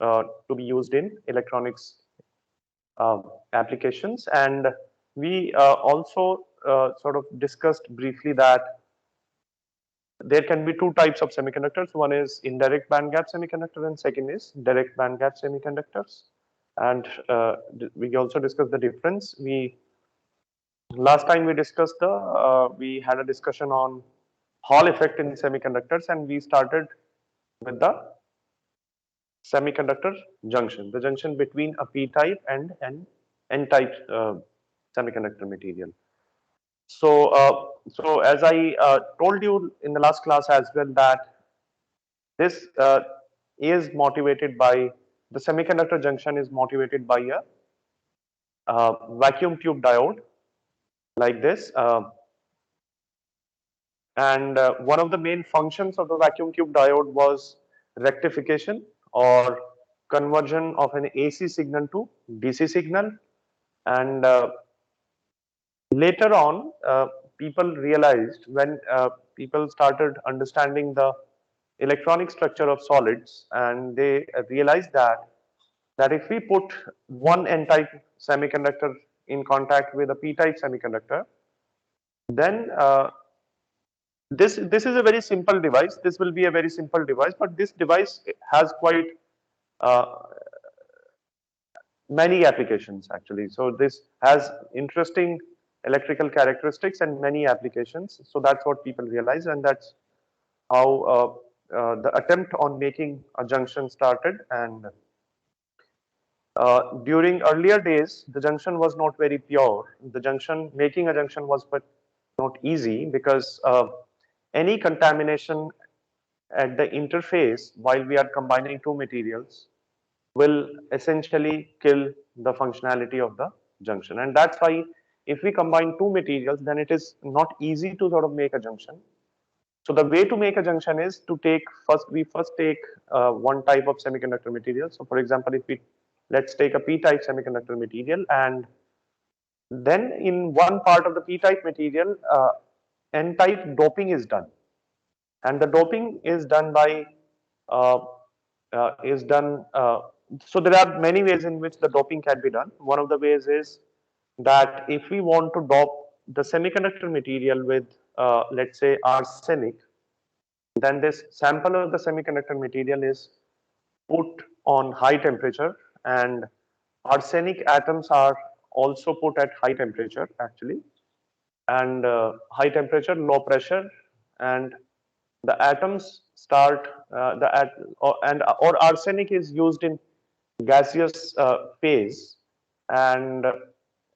to be used in electronics applications. And we also sort of discussed briefly that there can be two types of semiconductors. One is indirect band gap semiconductor and second is direct band gap semiconductors. And we also discussed the difference. Last time we discussed we had a discussion on Hall effect in semiconductors, and we started with the semiconductor junction, the junction between a p-type and an n-type semiconductor material. So as I told you in the last class as well, that this is motivated by the semiconductor junction is motivated by a vacuum tube diode like this. And one of the main functions of the vacuum tube diode was rectification or conversion of an AC signal to DC signal. And later on, people realized, when people started understanding the electronic structure of solids, and they realized that if we put one n-type semiconductor in contact with a p-type semiconductor, then this is a very simple device. This will be a very simple device, but this device has quite uh, many applications actually. So this has interesting electrical characteristics and many applications. So that's what people realize, and that's how the attempt on making a junction started. And during earlier days, the junction was not very pure. The junction, making a junction was but not easy, because any contamination at the interface while we are combining two materials will essentially kill the functionality of the junction. And that's why if we combine two materials, then it is not easy to sort of make a junction. So the way to make a junction is to take we first take one type of semiconductor material. So for example, if we let's take a p-type semiconductor material, and then in one part of the p-type material, n-type doping is done, and the doping is done by uh, is done. So there are many ways in which the doping can be done. One of the ways is that if we want to dope the semiconductor material with, let's say, arsenic, then this sample of the semiconductor material is put on high temperature, and arsenic atoms are also put at high temperature actually, and high temperature, low pressure, and the atoms start or arsenic is used in gaseous phase, and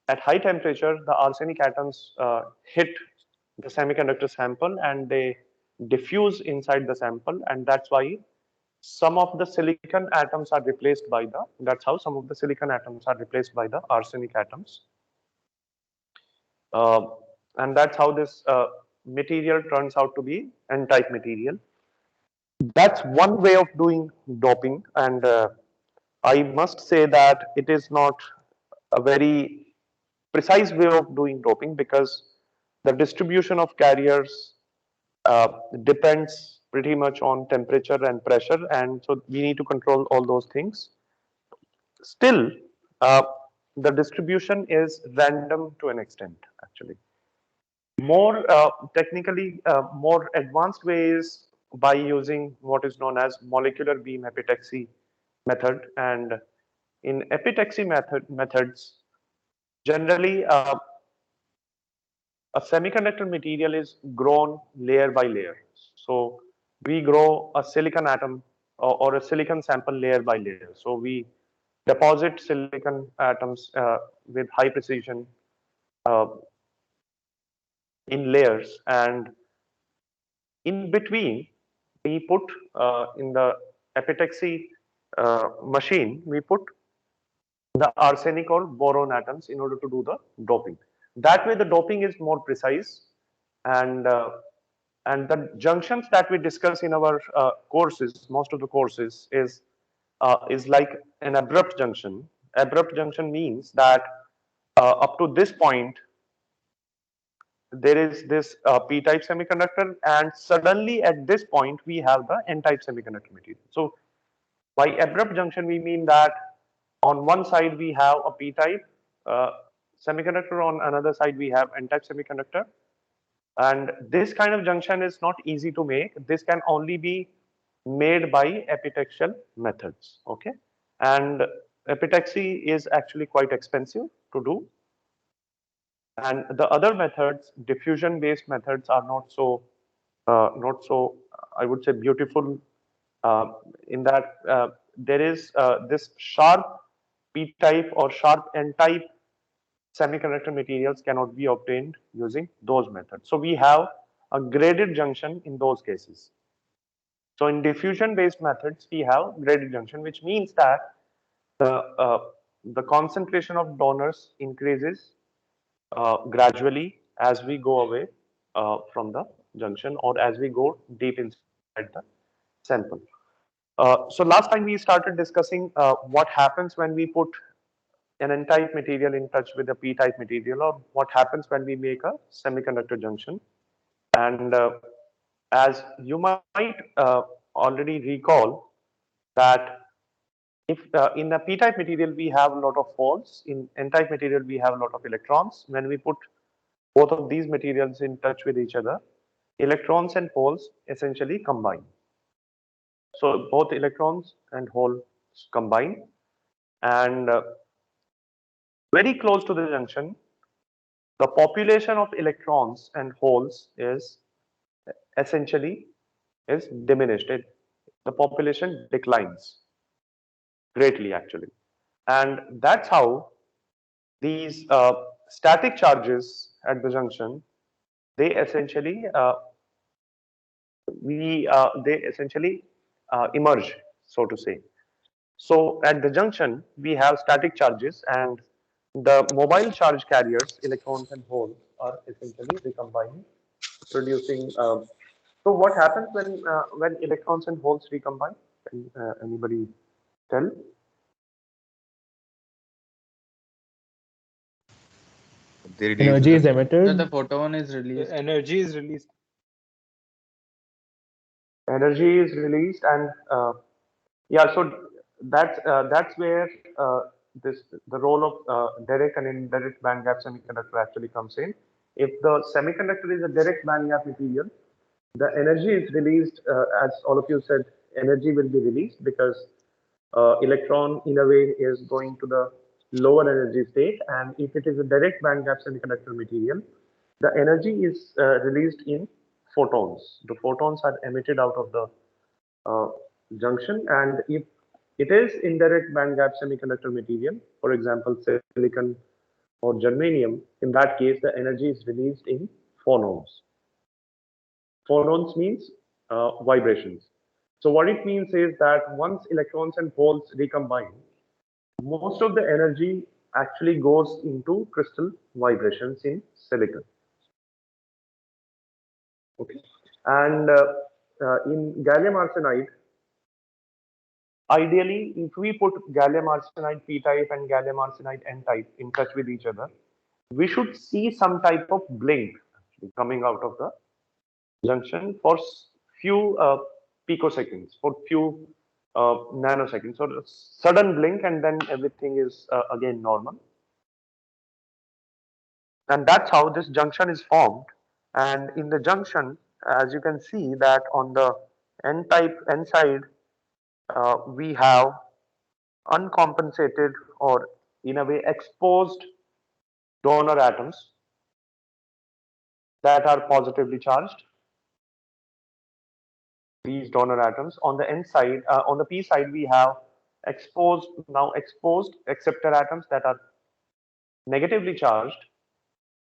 at high temperature the arsenic atoms hit the semiconductor sample and they diffuse inside the sample, and that's why some of the silicon atoms are replaced by the that's how some of the silicon atoms are replaced by the arsenic atoms. uh, and that's how this material turns out to be n-type material. That's one way of doing doping, and I must say that it is not a very precise way of doing doping, because the distribution of carriers depends pretty much on temperature and pressure, and so we need to control all those things. Still, uh, the distribution is random to an extent, actually. More technically, more advanced ways by using what is known as molecular beam epitaxy method. And in epitaxy methods, generally a semiconductor material is grown layer by layer. So we grow a silicon atom or a silicon sample layer by layer. So we deposit silicon atoms with high precision uh, in layers, and in between we put in the epitaxy machine, we put the arsenic or boron atoms in order to do the doping. That way the doping is more precise, and the junctions that we discuss in our courses, most of the courses, is like an abrupt junction. Abrupt junction means that up to this point there is this p-type semiconductor, and suddenly at this point we have the n-type semiconductor material. So By abrupt junction, we mean that on one side we have a p-type semiconductor, on another side we have n-type semiconductor. And this kind of junction is not easy to make. This can only be made by epitaxial methods, okay? And epitaxy is actually quite expensive to do. And the other methods, diffusion-based methods, are not so, I would say, beautiful in that there is this sharp p-type or sharp n-type semiconductor materials cannot be obtained using those methods. So we have a graded junction in those cases. So in diffusion-based methods, we have graded junction, which means that the concentration of donors increases gradually as we go away from the junction or as we go deep inside the sample. So last time we started discussing what happens when we put an n-type material in touch with a p-type material, or what happens when we make a semiconductor junction. And as you might already recall that if in a p-type material we have a lot of holes, in n-type material we have a lot of electrons. When we put both of these materials in touch with each other, electrons and holes essentially combine. So both electrons and holes combine, and very close to the junction, the population of electrons and holes is essentially is diminished. The population declines greatly actually. And that's how these static charges at the junction, they essentially emerge, so to say. So at the junction, we have static charges, and the mobile charge carriers, electrons and holes, are essentially recombining, producing. So what happens when electrons and holes recombine? Can anybody tell? They release Energy is the The emitted. photon is The released. energy is released. Energy is released, and yeah, so that's where this the role of direct and indirect band gap semiconductor actually comes in. If the semiconductor is a direct band gap material, the energy is released, as all of you said, energy will be released because electron in a way is going to the lower energy state, and if it is a direct band gap semiconductor material, the energy is released in photons. The photons are emitted out of the uh, junction, and if it is indirect band gap semiconductor material, for example silicon or germanium, in that case the energy is released in phonons. Phonons means vibrations. So what it means is that once electrons and holes recombine, most of the energy actually goes into crystal vibrations in silicon. Okay, and in gallium arsenide, ideally, if we put gallium arsenide p-type and gallium arsenide n-type in touch with each other, we should see some type of blink coming out of the junction for few picoseconds, for few nanoseconds. So sudden blink, and then everything is again normal. And that's how this junction is formed. And in the junction, as you can see that on the n-type n side, we have uncompensated or in a way exposed donor atoms that are positively charged. These donor atoms on the n side, on the p side, we have exposed acceptor atoms that are negatively charged,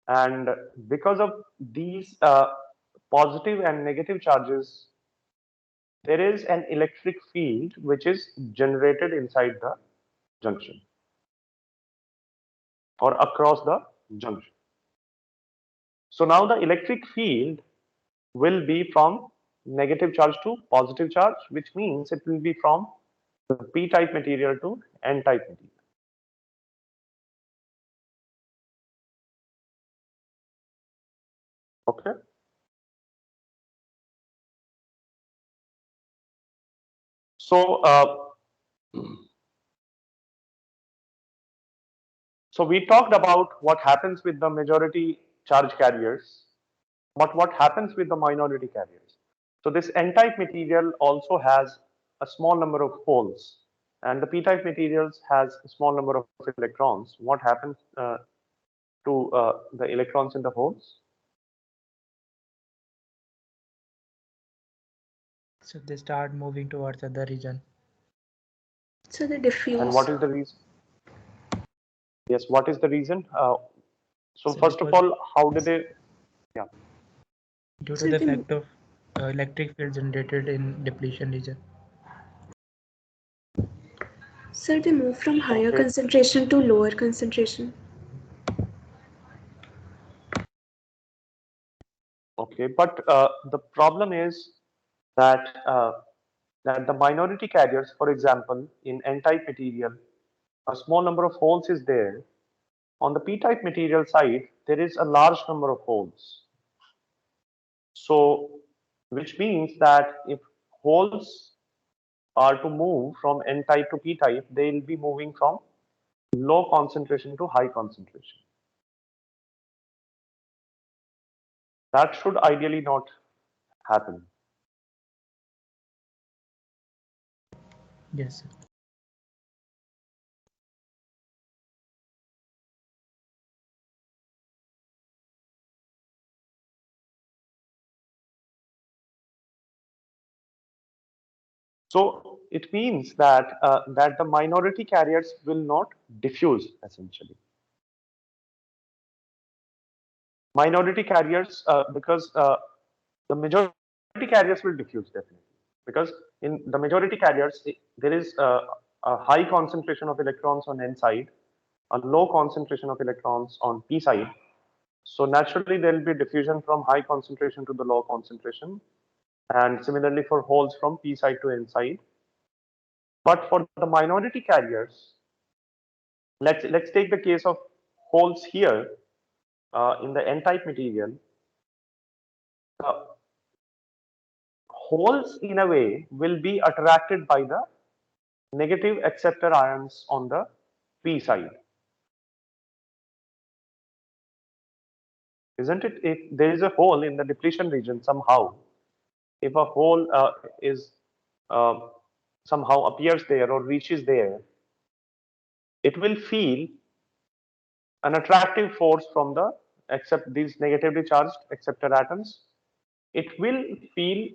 and because of these positive and negative charges, there is an electric field which is generated inside the junction or across the junction. So now the electric field will be from negative charge to positive charge, which means it will be from the p-type material to n-type material. Okay. So So we talked about what happens with the majority charge carriers, but what happens with the minority carriers? So this N-type material also has a small number of holes, and the P-type materials has a small number of electrons. What happens to the electrons in the holes? So they start moving towards other region. So they diffuse. And what is the reason? Yes, what is the reason? So So first of because all, how do they? Yeah. due to So the they, effect of electric field generated in depletion region. so they move from higher Okay. concentration to lower concentration. Okay, but the problem is that that the minority carriers, for example, in N-type material, a small number of holes is there. On the P-type material side, there is a large number of holes. So, which means that if holes are to move from N-type to P-type, they will be moving from low concentration to high concentration. That should ideally not happen. Yes, sir. So it means that that the minority carriers will not diffuse essentially. Minority carriers because the majority carriers will diffuse definitely because in the majority carriers there is a high concentration of electrons on N side, a low concentration of electrons on P side. So naturally there will be diffusion from high concentration to the low concentration, and similarly for holes from P side to N side. But for the minority carriers, let's take the case of holes here in the N-type material. The holes in a way will be attracted by the negative acceptor ions on the P side, isn't it? If there is a hole in the depletion region somehow, if a hole is uh, somehow appears there or reaches there, it will feel an attractive force from the except these negatively charged acceptor atoms. It will feel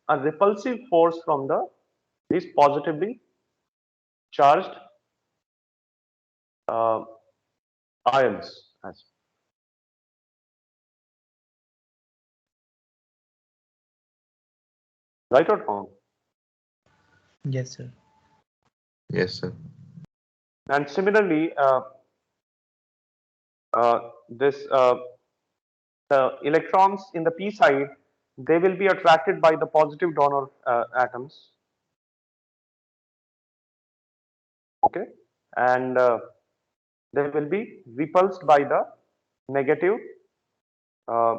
a repulsive force from the these positively charged uh, ions. Right or wrong? Yes, sir. Yes, sir. And similarly, this the electrons in the p side, they will be attracted by the positive donor atoms. Okay, and they will be repulsed by the negative uh,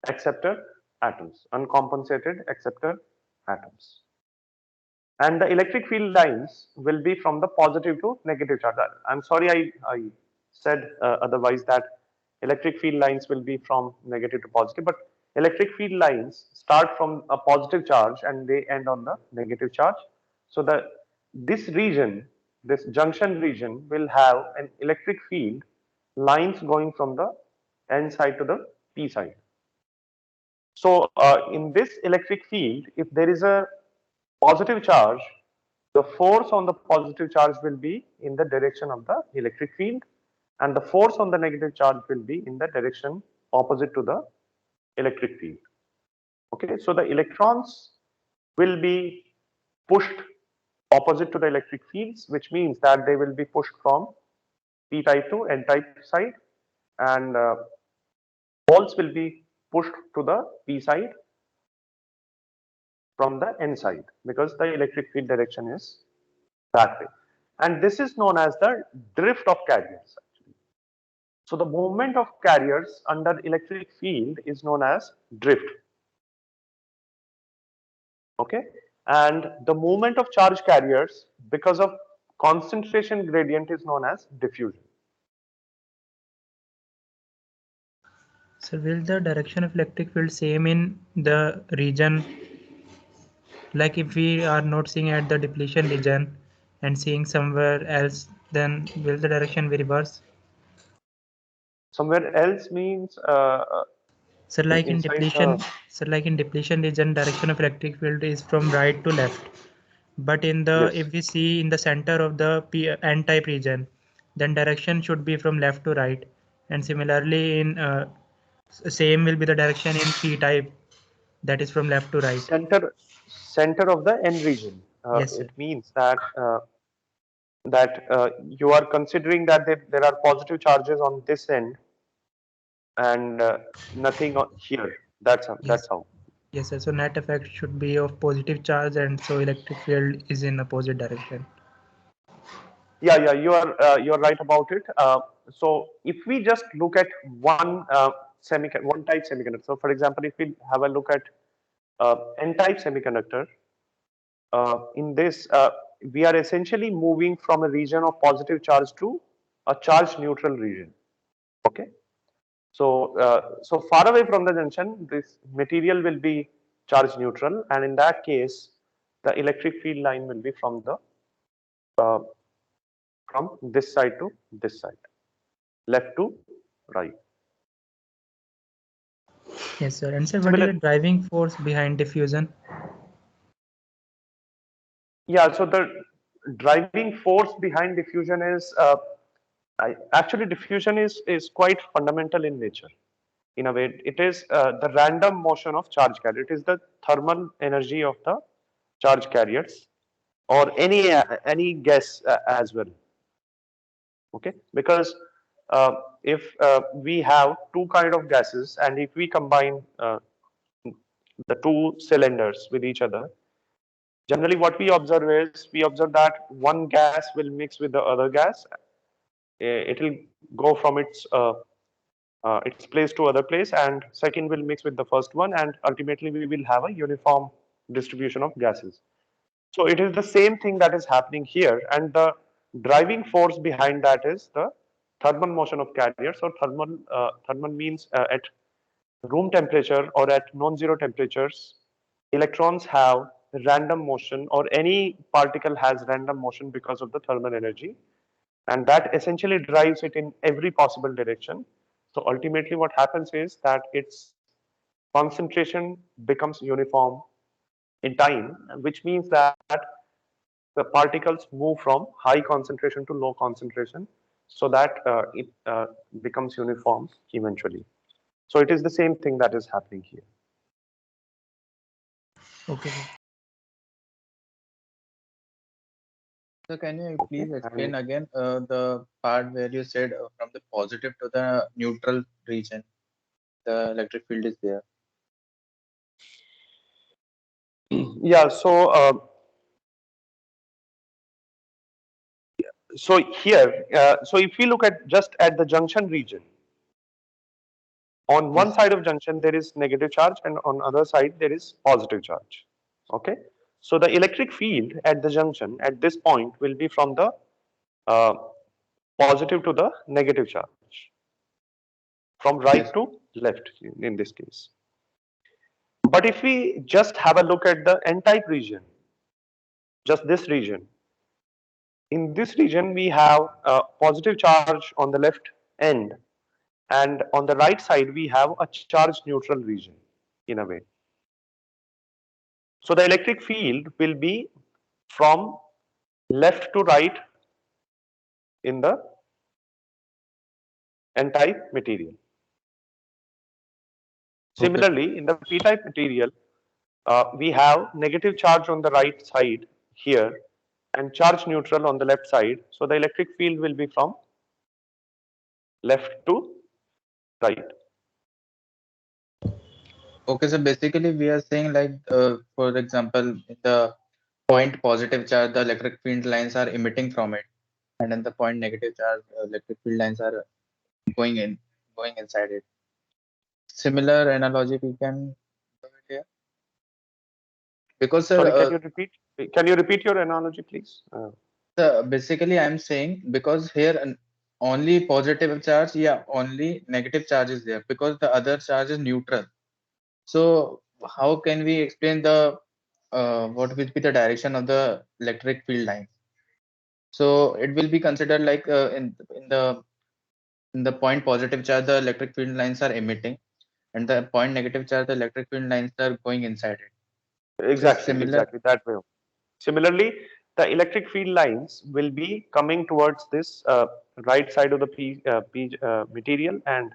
acceptor atoms, uncompensated acceptor atoms. And the electric field lines will be from the positive to negative charge. I'm sorry, I said otherwise that electric field lines will be from negative to positive, but electric field lines start from a positive charge and they end on the negative charge. So that this region, this junction region will have an electric field lines going from the N side to the P side. So in this electric field, if there is a positive charge, the force on the positive charge will be in the direction of the electric field, and the force on the negative charge will be in the direction opposite to the electric field. Okay, so the electrons will be pushed opposite to the electric fields, which means that they will be pushed from P type to N type side, and holes will be pushed to the P side from the N side because the electric field direction is that way. And this is known as the drift of carriers. So the movement of carriers under electric field is known as drift. Okay. and the movement of charge carriers because of concentration gradient is known as diffusion. So will the direction of electric field same in the region, like if we are not seeing at the depletion region and seeing somewhere else, then will the direction be reverse? Somewhere else means So like in inside depletion, so like in depletion region, direction of electric field is from right to left. But in the, yes. if we see in the center of the n-type region, then direction should be from left to right. And similarly in same will be the direction in p-type, that is from left to right. Center of the N region. Yes, sir. It means that you are considering that there are positive charges on this end and nothing here. Yes. That's how. Yes, sir. So net effect should be of positive charge, and so electric field is in opposite direction. Yeah, you are right about it. So if we just look at one type semiconductor. So for example, if we have a look at N-type semiconductor, in this we are essentially moving from a region of positive charge to a charge neutral region. Okay. So far away from the junction, this material will be charge neutral, and in that case, the electric field line will be uh, from this side to this side, left to right. Yes, sir. And sir, what is Similar, the driving force behind diffusion? yeah. So the driving force behind diffusion is actually diffusion is quite fundamental in nature. In a way, it is the random motion of charge carrier. It is the thermal energy of the charge carriers, or any gas as well. Okay, because if we have two kind of gases, and if we combine the two cylinders with each other, generally what we observe is we observe that one gas will mix with the other gas. It will go from its place to other place, and second will mix with the first one, and ultimately we will have a uniform distribution of gases. So it is the same thing that is happening here, and the driving force behind that is the thermal motion of carriers. Or thermal means at room temperature or at non-zero temperatures, electrons have random motion, or any particle has random motion because of the thermal energy, and that essentially drives it in every possible direction. So ultimately what happens is that its concentration becomes uniform in time, which means that the particles move from high concentration to low concentration, so that it becomes uniform eventually. So it is the same thing that is happening here. Okay, sir. So can you Okay. please explain again the part where you said from the positive to the neutral region, the electric field is there. Yeah, so here, so if we look at just at the junction region, on one Yes. side of junction there is negative charge, and on other side there is positive charge. Okay, so the electric field at the junction at this point will be from the uh, positive to the negative charge, from right Yes. to left in this case. But if we just have a look at the n-type region, just this region, in this region we have a positive charge on the left end, and on the right side we have a charge neutral region in a way. So the electric field will be from left to right in the n-type material. Okay. Similarly, in the p-type material, we have negative charge on the right side here and charge neutral on the left side. So the electric field will be from left to right. Okay. So basically, we are saying like, for example, in the point positive charge, the electric field lines are emitting from it, and in the point negative charge, electric field lines are going in, going inside it. Similar analogy we can do it here. Because sir, Sorry, can you repeat your analogy, please? basically I'm saying because here only positive charge, yeah, only negative charge is there because the other charge is neutral. So how can we explain the what will be the direction of the electric field line? So it will be considered like in the point positive charge, the electric field lines are emitting, and the point negative charge, the electric field lines are going inside it. So it's Exactly, similar. exactly that way. Similarly, the electric field lines will be coming towards this right side of the material, and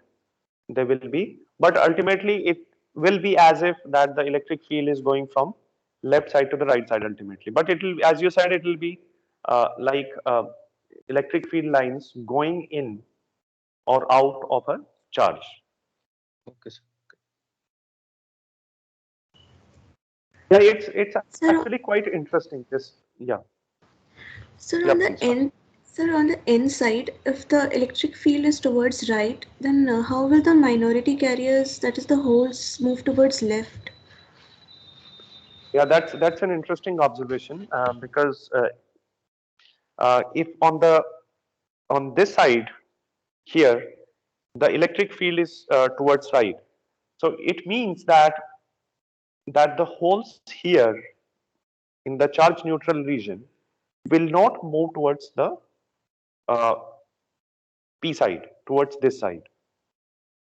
they will be, but ultimately it will be as if that the electric field is going from left side to the right side ultimately. But it will, as you said, it will be like electric field lines going in or out of a charge. Okay, sir. Yeah, it's Sir, actually quite interesting. This, yeah, sir, yeah, on the please. end, sir, on the end side, if the electric field is towards right, then how will the minority carriers, that is the holes, move towards left? Yeah, that's an interesting observation because if on this side here the electric field is towards right, so it means that the holes here in the charge neutral region will not move towards the uh, p side, towards this side.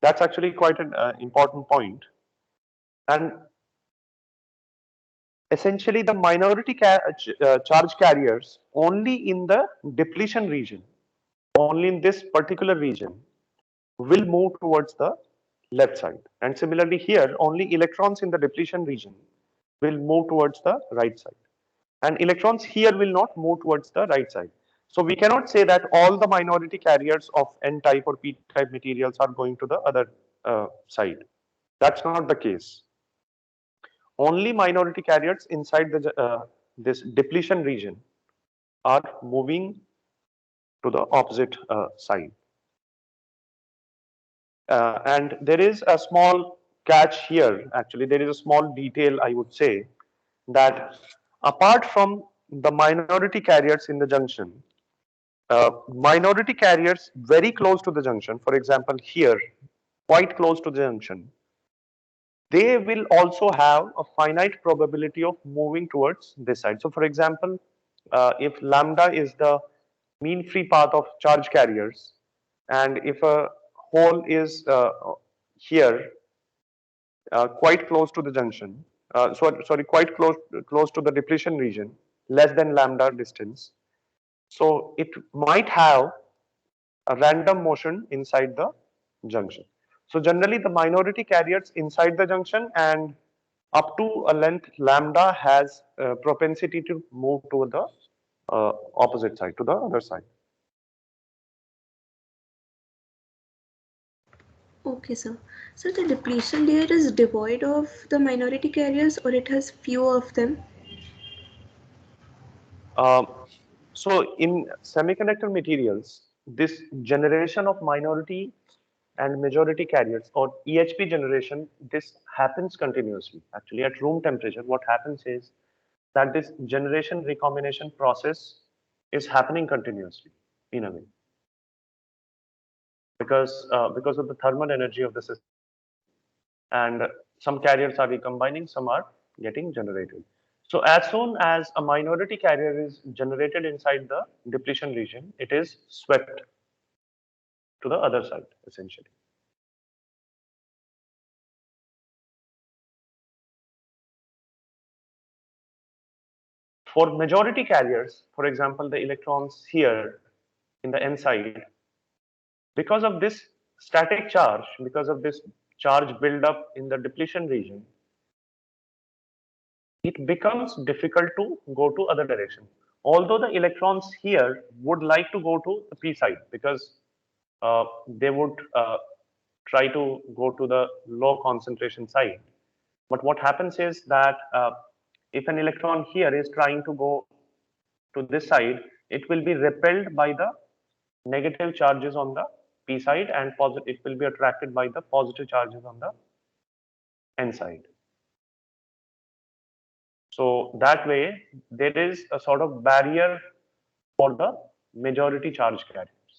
That's actually quite an important point. And essentially the minority charge carriers only in the depletion region, only in this particular region, will move towards the left side. And similarly here, only electrons in the depletion region will move towards the right side. And electrons here will not move towards the right side. So we cannot say that all the minority carriers of n-type or p-type materials are going to the other side. That's not the case. Only minority carriers inside the this depletion region are moving to the opposite side. And there is a small catch here. Actually, there is a small detail I would say that apart from the minority carriers in the junction, minority carriers very close to the junction, for example, here, quite close to the junction, they will also have a finite probability of moving towards this side. So, for example, if lambda is the mean free path of charge carriers, and if a hole is here, quite close to the junction, sorry, quite close to the depletion region, less than lambda distance. So it might have a random motion inside the junction. So generally the minority carriers inside the junction and up to a length lambda has propensity to move to the opposite side, to the other side. Okay, sir. So the depletion layer is devoid of the minority carriers or it has few of them? Um, so in semiconductor materials, this generation of minority and majority carriers or EHP generation, this happens continuously. Actually, at room temperature, what happens is that this generation recombination process is happening continuously in a way because of the thermal energy of the system, and some carriers are recombining, some are getting generated. So as soon as a minority carrier is generated inside the depletion region, it is swept to the other side essentially. For majority carriers, for example, the electrons here in the n side, because of this static charge, because of this charge buildup in the depletion region, it becomes difficult to go to other direction. Although the electrons here would like to go to the p side because they would try to go to the low concentration side. But what happens is that if an electron here is trying to go to this side, it will be repelled by the negative charges on the p side, and it will be attracted by the positive charges on the n side. So that way, there is a sort of barrier for the majority charge carriers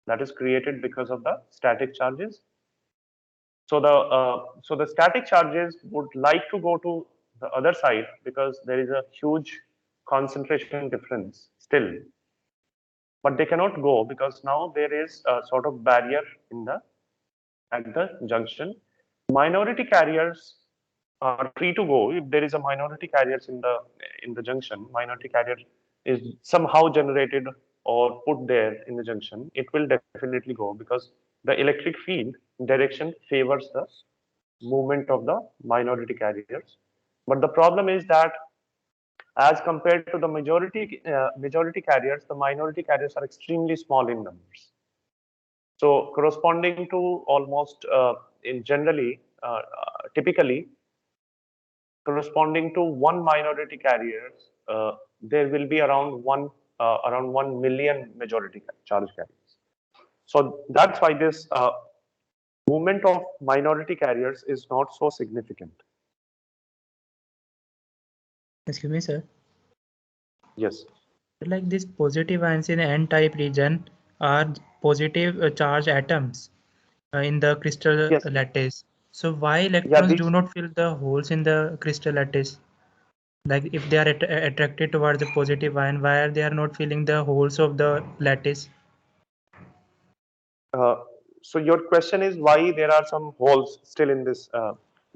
that is created because of the static charges. So the static charges would like to go to the other side because there is a huge concentration difference still, but they cannot go because now there is a sort of barrier in the at the junction. Minority carriers are free to go. If there is a minority carriers in the junction, minority carrier is somehow generated or put there in the junction, it will definitely go because the electric field direction favors the movement of the minority carriers. But the problem is that as compared to the majority carriers, the minority carriers are extremely small in numbers. So corresponding to almost in generally, typically corresponding to one minority carriers, there will be around 1 million majority charge carriers. So that's why this movement of minority carriers is not so significant. Excuse me, sir. Yes. Like these positive ions in the n-type region are positive charge atoms in the crystal Yes. lattice. So why Yeah. electrons do not fill the holes in the crystal lattice? Like if they are attracted towards the positive ion, why are they are not filling the holes of the lattice? Uh, so your question is why there are some holes still in this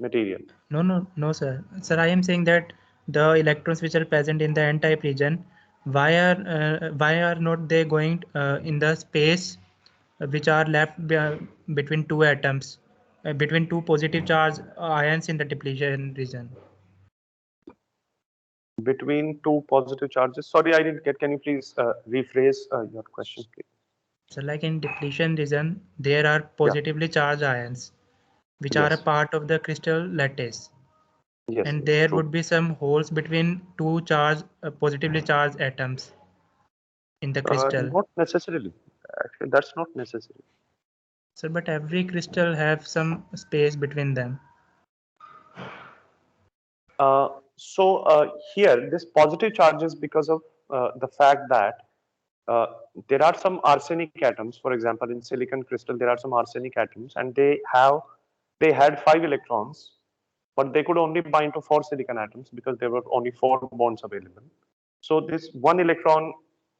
material? No, sir. Sir, I am saying that the electrons which are present in the n-type region, why are not they going in the space which are left between two atoms, between two positive charge ions in the depletion region? Between two positive charges. Sorry, I didn't get. Can you please rephrase your question, please? So, like in depletion region, there are Yeah. positively charged ions which are a Yes. part of the crystal lattice, Yes. and Yes. there True. would be some holes between two positively charged atoms in the crystal. Not necessarily. Actually, that's not necessary. So, but every crystal have some space between them. So here, this positive charges because of the fact that uh, there are some arsenic atoms. For example, in silicon crystal, there are some arsenic atoms, and they had 5 electrons, but they could only bind to 4 silicon atoms because there were only 4 bonds available. So this 1 electron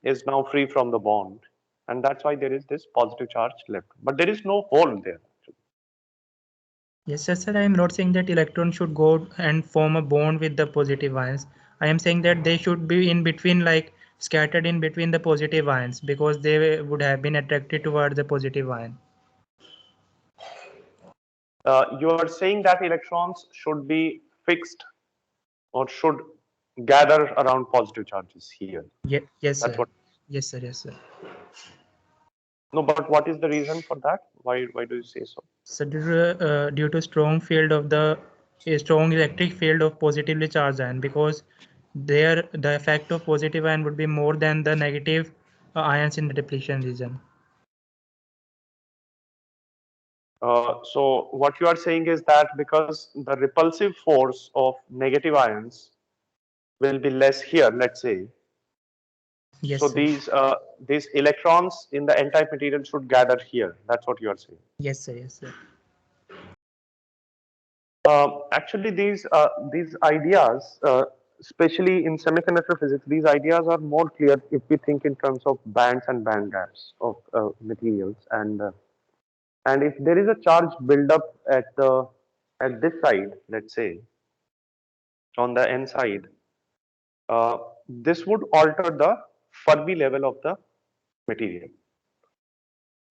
is now free from the bond, and that's why there is this positive charge left. But there is no hole there. Yes, sir. I am not saying that electron should go and form a bond with the positive ions. I am saying that they should be in between, like scattered in between the positive ions, because they would have been attracted towards the positive ion. You are saying that electrons should be fixed or should gather around positive charges here. Yes, That's sir. what. Yes, sir. Yes, sir. No, but what is the reason for that? Why do you say so? So due to strong field of the a strong electric field of positively charged ion, because there the effect of positive ion would be more than the negative ions in the depletion region. So what you are saying is that because the repulsive force of negative ions will be less here, let's say. Yes, So sir. these electrons in the n-type material should gather here. That's what you are saying. Yes, sir. Yes, sir. Actually, these ideas, especially in semiconductor physics, these ideas are more clear if we think in terms of bands and band gaps of materials. And if there is a charge buildup at this side, let's say on the n side, this would alter the Fermi level of the material.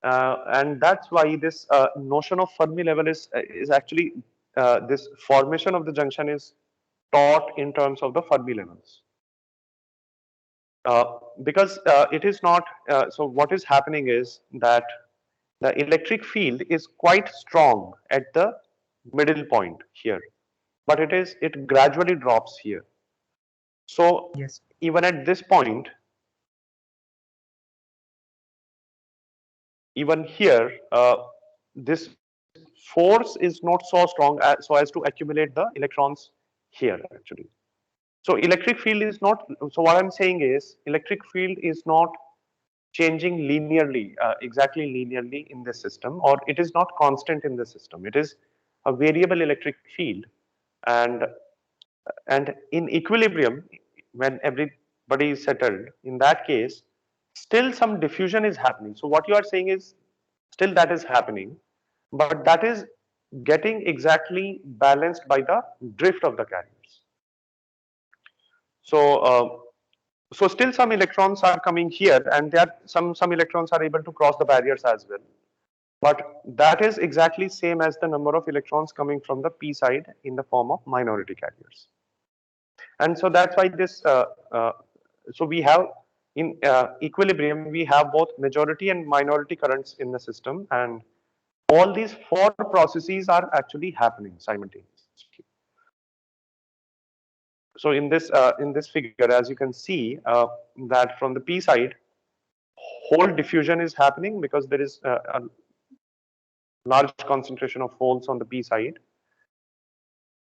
And that's why this notion of Fermi level is actually this formation of the junction is taught in terms of the Fermi levels. Because it is not, so what is happening is that the electric field is quite strong at the middle point here, but it gradually drops here. So Yes. even at this point, even here, this force is not so strong so as to accumulate the electrons here actually. So electric field is not, so what I'm saying is electric field is not changing linearly, exactly linearly in the system, or it is not constant in the system. It is a variable electric field. And in equilibrium, when everybody is settled, in that case, still some diffusion is happening. So what you are saying is still that is happening, but that is getting exactly balanced by the drift of the carriers. So so still some electrons are coming here, and there some electrons are able to cross the barriers as well. But that is exactly same as the number of electrons coming from the p side in the form of minority carriers. And so that's why this so we have in equilibrium we have both majority and minority currents in the system, and all these four processes are actually happening simultaneously. So in this figure, as you can see, that from the p side, hole diffusion is happening because there is a large concentration of holes on the p side.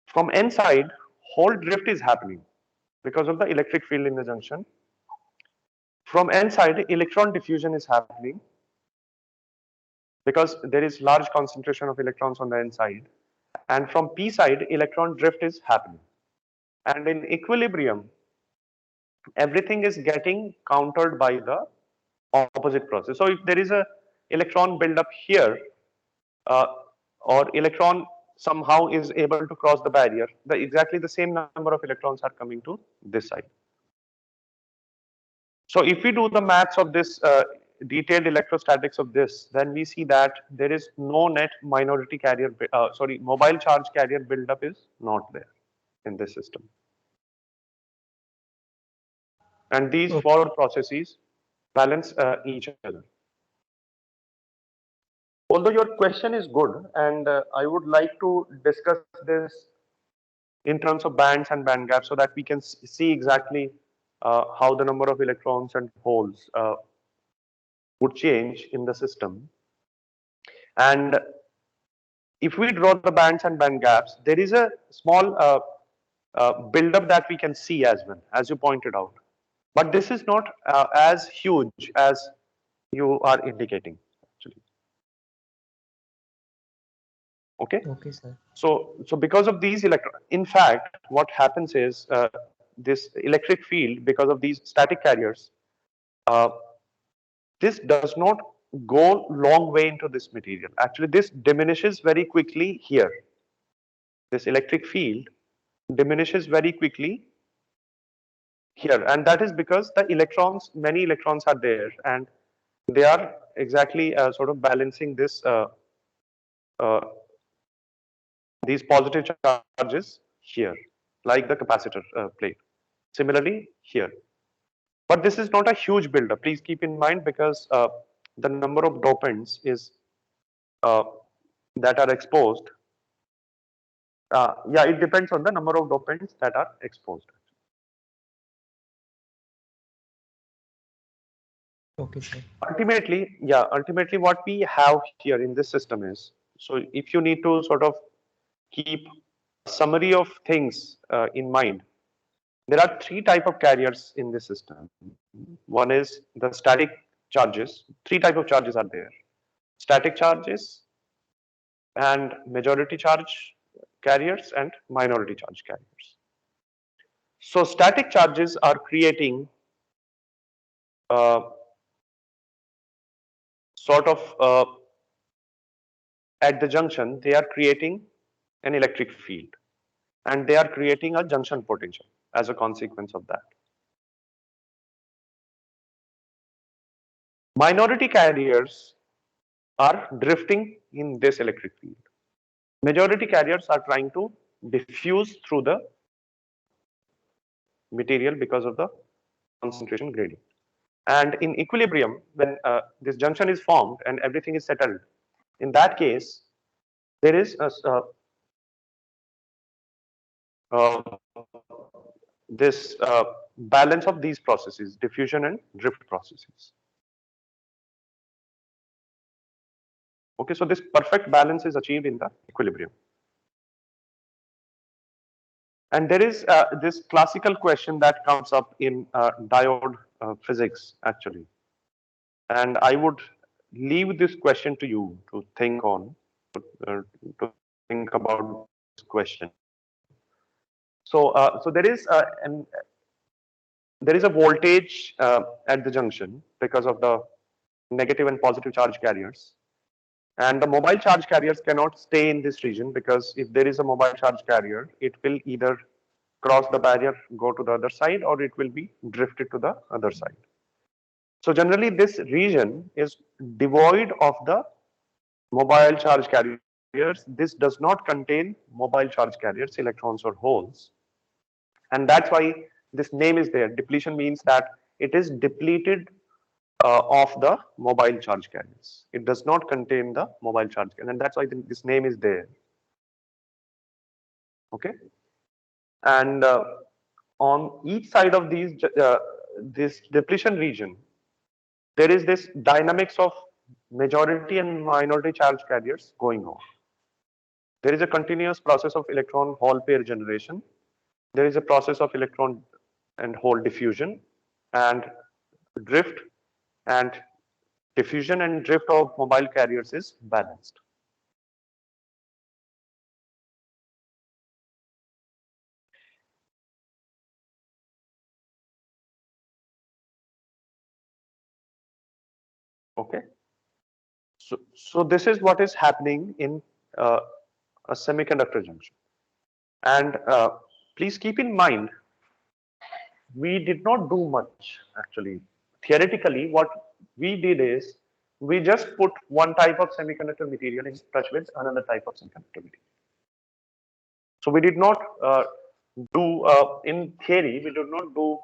From n side, hole drift is happening because of the electric field in the junction. From n side, electron diffusion is happening because there is large concentration of electrons on the n side. And from p side, electron drift is happening. And in equilibrium, everything is getting countered by the opposite process. So if there is a electron buildup here, uh, or electron somehow is able to cross the barrier, exactly the same number of electrons are coming to this side. So if we do the maths of this detailed electrostatics of this, then we see that there is no net minority carrier, mobile charge carrier buildup is not there in this system. And these Okay. four processes balance each other. Although your question is good, and I would like to discuss this in terms of bands and band gaps so that we can see exactly how the number of electrons and holes would change in the system. And if we draw the bands and band gaps, there is a small buildup that we can see as well, as you pointed out. But this is not as huge as you are indicating, actually. Okay. Okay, sir. So because of these in fact, what happens is this electric field, because of these static carriers, uh, this does not go long way into this material. Actually, this diminishes very quickly here. This electric field diminishes very quickly here, and that is because the electrons, many electrons are there, and they are exactly sort of balancing this uh, these positive charges here, like the capacitor plate. Similarly here. But this is not a huge buildup. Please keep in mind, because the number of dopants is uh, that are exposed. Yeah, it depends on the number of dopants that are exposed. Okay, sir. Ultimately what we have here in this system is, so if you need to sort of keep a summary of things in mind, there are three type of carriers in this system. One is the static charges. Three type of charges are there: static charges, and majority charge carriers, and minority charge carriers. So static charges are creating uh, sort of at the junction, they are creating an electric field, and they are creating a junction potential as a consequence of that. Minority carriers are drifting in this electric field. Majority carriers are trying to diffuse through the material because of the concentration gradient. And in equilibrium, when this junction is formed and everything is settled, in that case, there is uh, this balance of these processes, diffusion and drift processes. Okay, so this perfect balance is achieved in the equilibrium. And there is this classical question that comes up in diode physics, actually. And I would leave this question to you to think on, uh, to think about this question. So there is a voltage at the junction because of the negative and positive charge carriers. And the mobile charge carriers cannot stay in this region because if there is a mobile charge carrier, it will either cross the barrier, go to the other side, or it will be drifted to the other side. So generally this region is devoid of the mobile charge carriers. This does not contain mobile charge carriers, electrons or holes. And that's why this name is there. Depletion means that it is depleted of the mobile charge carriers. It does not contain the mobile charge carriers, and that's why this name is there. Okay, and on each side of this depletion region, there is this dynamics of majority and minority charge carriers going on. There is a continuous process of electron hole pair generation. There is a process of electron and hole diffusion and drift, and diffusion and drift of mobile carriers is balanced. Okay. So this is what is happening in a semiconductor junction. And please keep in mind, we did not do much actually. Theoretically, what we did is we just put one type of semiconductor material in touch with another type of semiconductor material. So we did not in theory, we did not do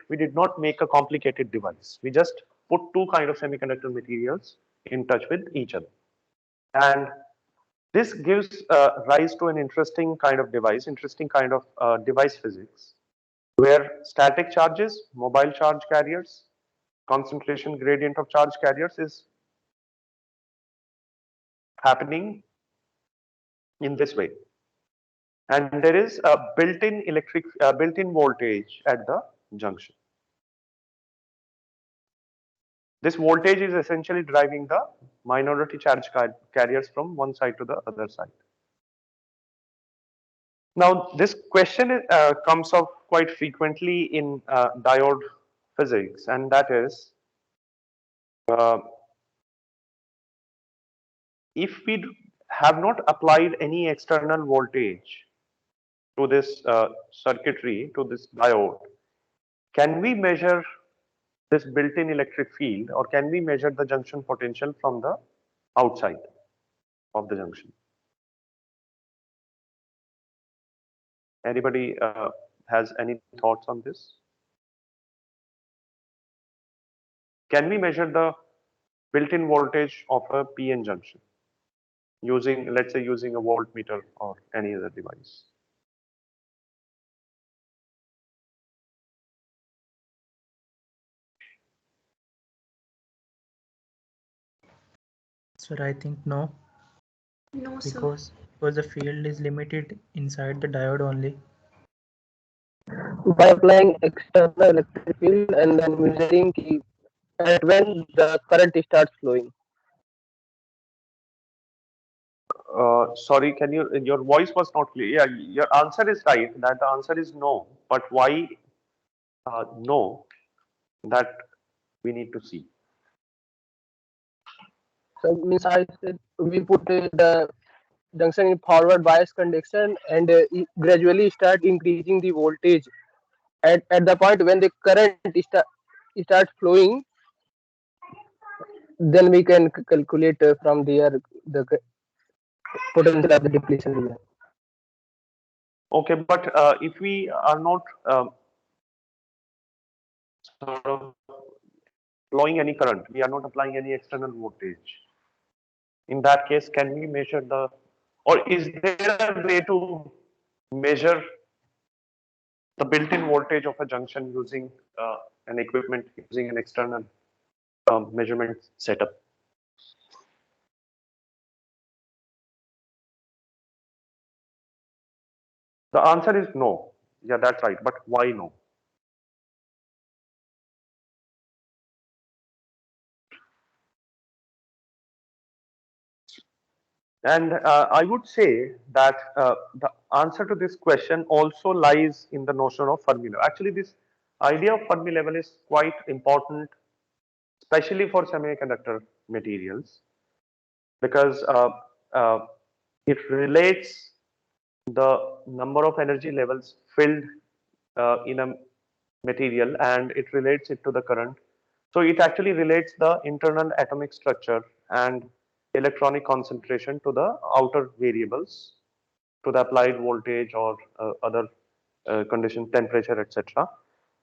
we did not make a complicated device. We just put two kind of semiconductor materials in touch with each other. And this gives rise to an interesting kind of device physics, where static charges, mobile charge carriers, concentration gradient of charge carriers is happening in this way. And there is a built-in voltage at the junction. This voltage is essentially driving the minority charge carriers from one side to the other side. Now, this question comes up quite frequently in diode physics, and that is, uh, if we have not applied any external voltage to this circuitry, to this diode, can we measure this built-in electric field, or can we measure the junction potential from the outside of the junction? Anybody has any thoughts on this? Can we measure the built-in voltage of a PN junction using, let's say, using a voltmeter or any other device? Sir, I think no, No, sir. because the field is limited inside the diode only. By applying external electric field and then measuring at when the current starts flowing. Sorry, can you? Your voice was not clear. Yeah, your answer is right. That the answer is no. But why no? That we need to see. So means I said we put the junction in forward bias condition and gradually start increasing the voltage. At the point when the current starts flowing, then we can calculate from there the potential of the depletion region. Okay, but if we are not sort of flowing any current, we are not applying any external voltage. In that case, can we measure or is there a way to measure the built-in voltage of a junction using an equipment, using an external measurement setup? The answer is no. Yeah, that's right. But why no? And I would say that the answer to this question also lies in the notion of Fermi level. Actually, this idea of Fermi level is quite important, especially for semiconductor materials, because uh, it relates the number of energy levels filled in a material, and it relates it to the current. So it actually relates the internal atomic structure and electronic concentration to the outer variables, to the applied voltage or other condition, temperature, etc.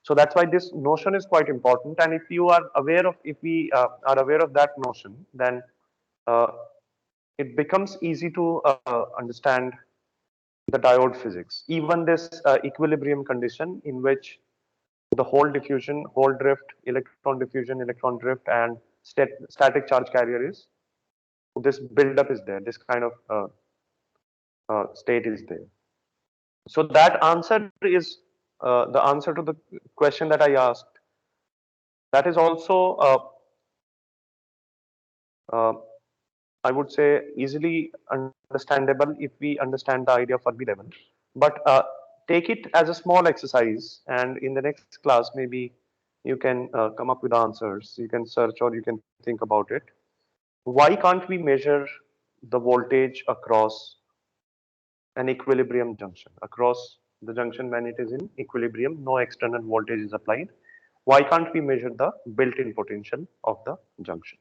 So that's why this notion is quite important. And if you are aware of, if we are aware of that notion, then uh, it becomes easy to understand the diode physics. Even this equilibrium condition in which the hole diffusion, hole drift, electron diffusion, electron drift, and static charge carrier is, this buildup is there. This kind of state is there. So that answer is the answer to the question that I asked. That is also, uh, I would say, easily understandable if we understand the idea of Fermi level. But take it as a small exercise, and in the next class, maybe you can come up with answers. You can search or you can think about it. Why can't we measure the voltage across an equilibrium junction? Across the junction when it is in equilibrium, no external voltage is applied. Why can't we measure the built-in potential of the junction?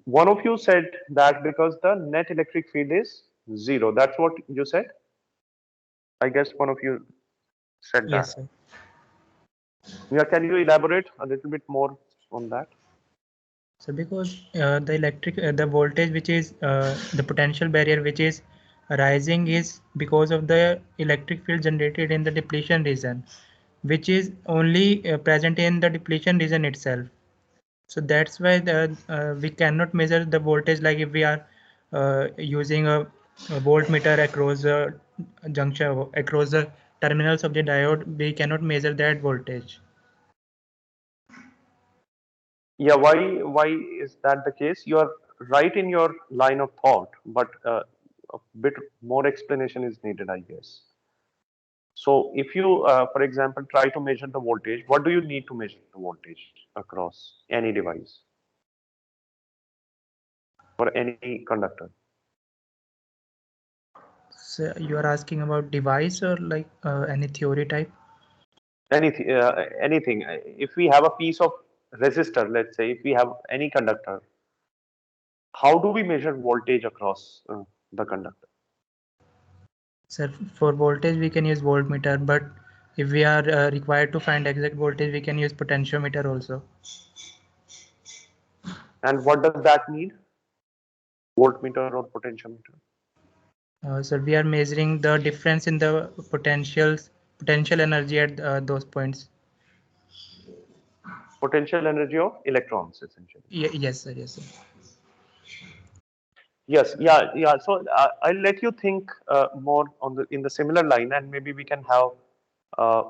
One of you said that because the net electric field is zero. That's what you said? I guess one of you said that. Yes, sir. Yeah, can you elaborate a little bit more on that? So because the voltage which is the potential barrier which is rising is because of the electric field generated in the depletion region, which is only present in the depletion region itself. So that's why we cannot measure the voltage like if we are using a voltmeter across the junction, across the terminals of the diode, we cannot measure that voltage. Yeah, why is that the case? You are right in your line of thought, but a bit more explanation is needed, I guess. So if you, for example, try to measure the voltage, what do you need to measure the voltage across any device or any conductor? So you are asking about device or like any theory type? Anything. If we have a piece of resistor, let's say, if we have any conductor, how do we measure voltage across the conductor? Sir, for voltage we can use voltmeter, but if we are required to find exact voltage, we can use potentiometer also. And what does that mean? Voltmeter or potentiometer? So we are measuring the difference in the potential energy at those points. Potential energy of electrons, essentially. Yes, sir. Yes, sir. Yes, yeah. So I'll let you think more on the in the similar line, and maybe we can have uh,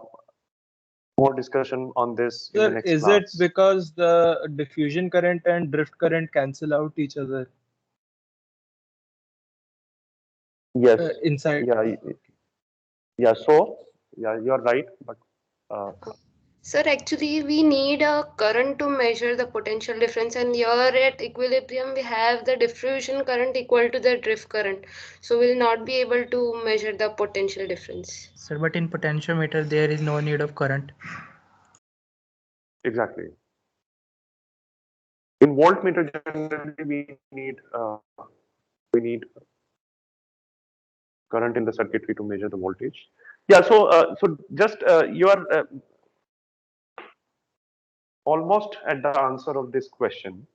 more discussion on this in the Sir, next is it class. because the diffusion current and drift current cancel out each other Yes, inside? yeah, yeah. So yeah, you're right, but uh, Sir, actually, we need a current to measure the potential difference, and here at equilibrium, we have the diffusion current equal to the drift current. So, we'll not be able to measure the potential difference. Sir, but in potentiometer there is no need of current. exactly. In voltmeter, generally we need current in the circuitry to measure the voltage. Yeah. So so just you are almost at the answer of this question,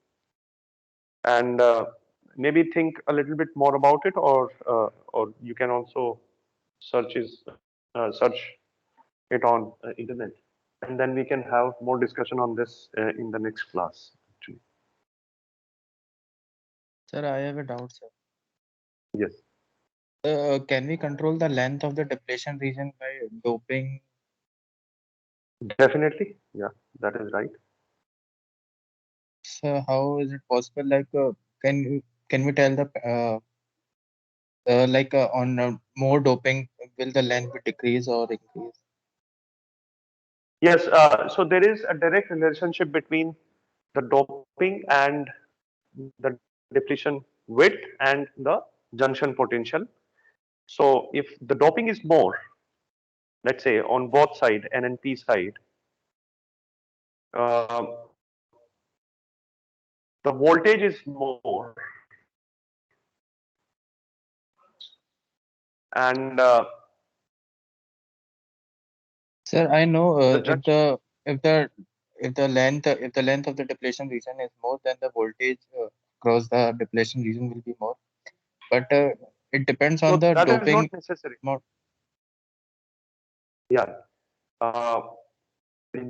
and maybe think a little bit more about it, or you can also search it on internet, and then we can have more discussion on this in the next class actually. Sir, I have a doubt, sir. Yes, Can we control the length of the depletion region by doping? definitely. Yeah, that is right. So how is it possible? Like, can we tell the on more doping, will the length be decrease or increase? Yes, so there is a direct relationship between the doping and the depletion width and the junction potential. So if the doping is more, let's say on both side, N and P side, uh, the voltage is more, and Sir, I know the junction. if the if the length of the depletion region is more, then the voltage across the depletion region will be more. But it depends on So the that is not doping necessary. mode. Yeah, uh,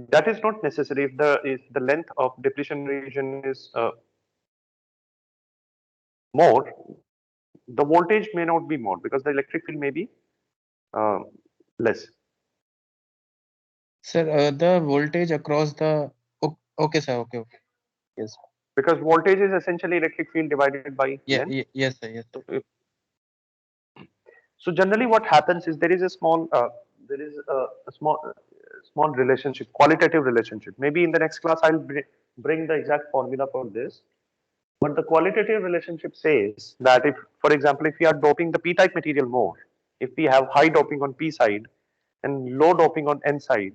that is not necessary if the length of depletion region is more, the voltage may not be more because the electric field may be uh, less. Sir, the voltage across the okay, sir. Okay, okay. Yes. Because voltage is essentially electric field divided by Yeah. length. Yes, sir. Yes, sir. So generally what happens is there is a small small relationship, qualitative relationship. Maybe in the next class I'll bring the exact formula for this. But the qualitative relationship says that if, for example, if we are doping the p-type material more, if we have high doping on p side and low doping on n side,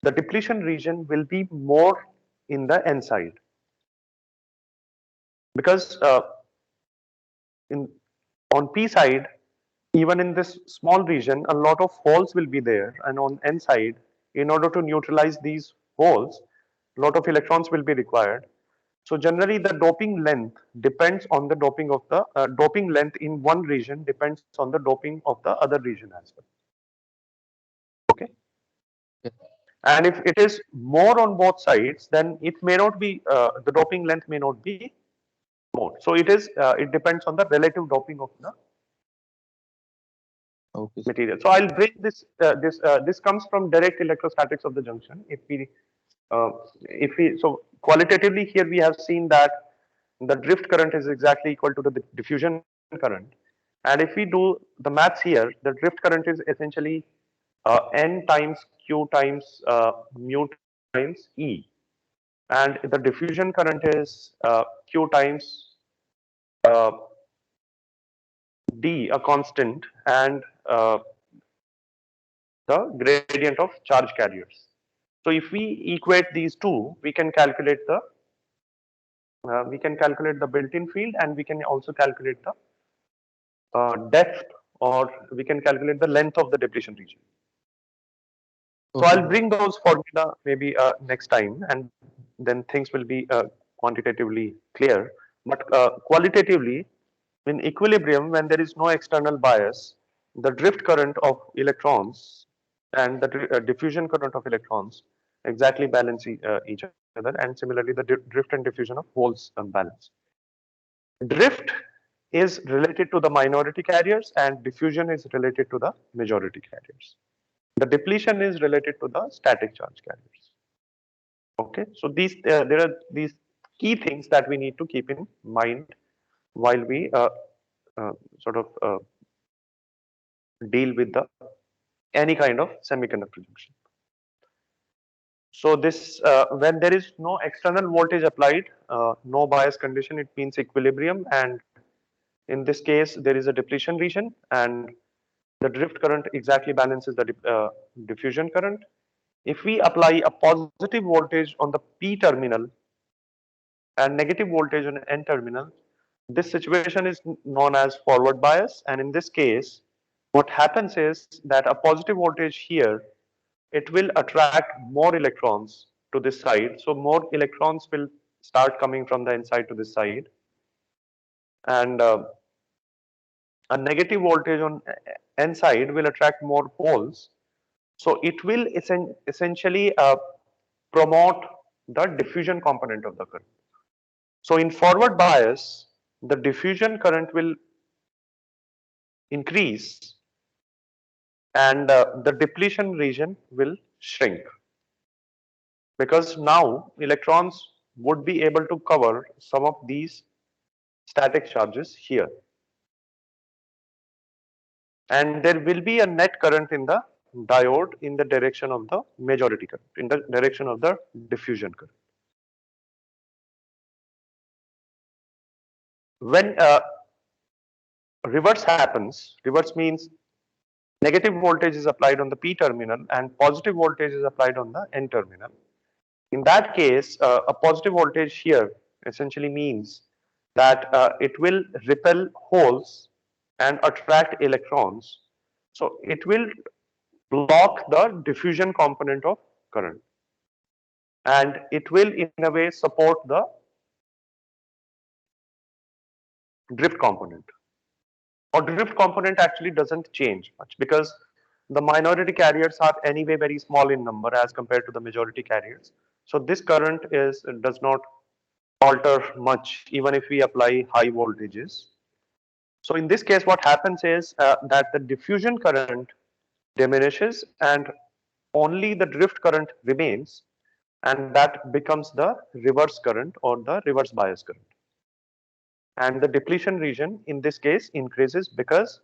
the depletion region will be more in the n side because in on p side, even in this small region, a lot of holes will be there, and on n side, in order to neutralize these holes, a lot of electrons will be required. So generally the doping length depends on the doping of the doping length in one region depends on the doping of the other region as well. Okay. Yes. And if it is more on both sides, then it may not be the doping length may not be more. So it depends on the relative doping of the Okay, sir. material. So I'll bring this comes from direct electrostatics of the junction. Uh, if we so qualitatively here we have seen that the drift current is exactly equal to the diffusion current, and if we do the maths here, the drift current is essentially n times q times mu times e, and the diffusion current is q times uh, d, a constant, and the gradient of charge carriers. So if we equate these two, we can calculate the built-in field, and we can also calculate the depth, or we can calculate the length of the depletion region. So Okay, I'll sir. bring those formula maybe next time, and then things will be quantitatively clear. But qualitatively, in equilibrium, when there is no external bias, the drift current of electrons and the diffusion current of electrons exactly balance each other, and similarly the drift and diffusion of holes balance. Drift is related to the minority carriers and diffusion is related to the majority carriers. The depletion is related to the static charge carriers. Okay, so there are these key things that we need to keep in mind while we uh, sort of deal with the any kind of semiconductor junction. So this when there is no external voltage applied, no bias condition, it means equilibrium, and in this case there is a depletion region, and the drift current exactly balances the diffusion current. If we apply a positive voltage on the P terminal and negative voltage on N terminal, this situation is known as forward bias, and in this case what happens is that a positive voltage here, it will attract more electrons to this side, so more electrons will start coming from the inside to this side, and a negative voltage on N side will attract more holes, so it will essentially promote the diffusion component of the current. So in forward bias, the diffusion current will increase and the depletion region will shrink, because now electrons would be able to cover some of these static charges here, and there will be a net current in the diode in the direction of the majority current, in the direction of the diffusion current. When reverse happens, reverse means negative voltage is applied on the P terminal and positive voltage is applied on the N terminal. In that case, a positive voltage here essentially means that it will repel holes and attract electrons. So it will block the diffusion component of current, and it will in a way support the drift component. Or drift component actually doesn't change much, because the minority carriers are anyway very small in number as compared to the majority carriers. So this current does not alter much even if we apply high voltages. So in this case what happens is that the diffusion current diminishes and only the drift current remains, and that becomes the reverse current or the reverse bias current. And the depletion region in this case increases because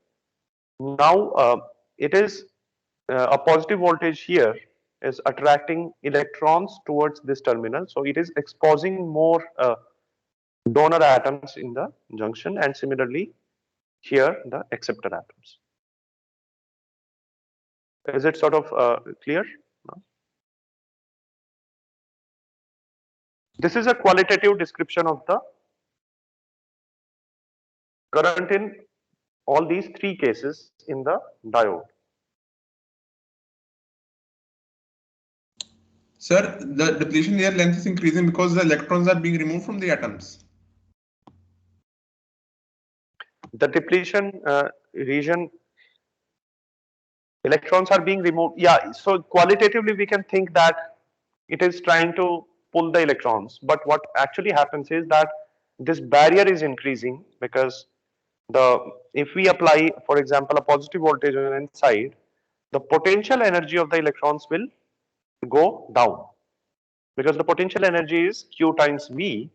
now it is a positive voltage here is attracting electrons towards this terminal, so it is exposing more donor atoms in the junction, and similarly here the acceptor atoms. Is it sort of clear? No? This is a qualitative description of the current in all these three cases in the diode. Sir, the depletion layer length is increasing because the electrons are being removed from the atoms. The depletion region, electrons are being removed. Yeah, so qualitatively we can think that it is trying to pull the electrons, but what actually happens is that this barrier is increasing because if we apply, for example, a positive voltage on one side, the potential energy of the electrons will go down, because the potential energy is Q times V,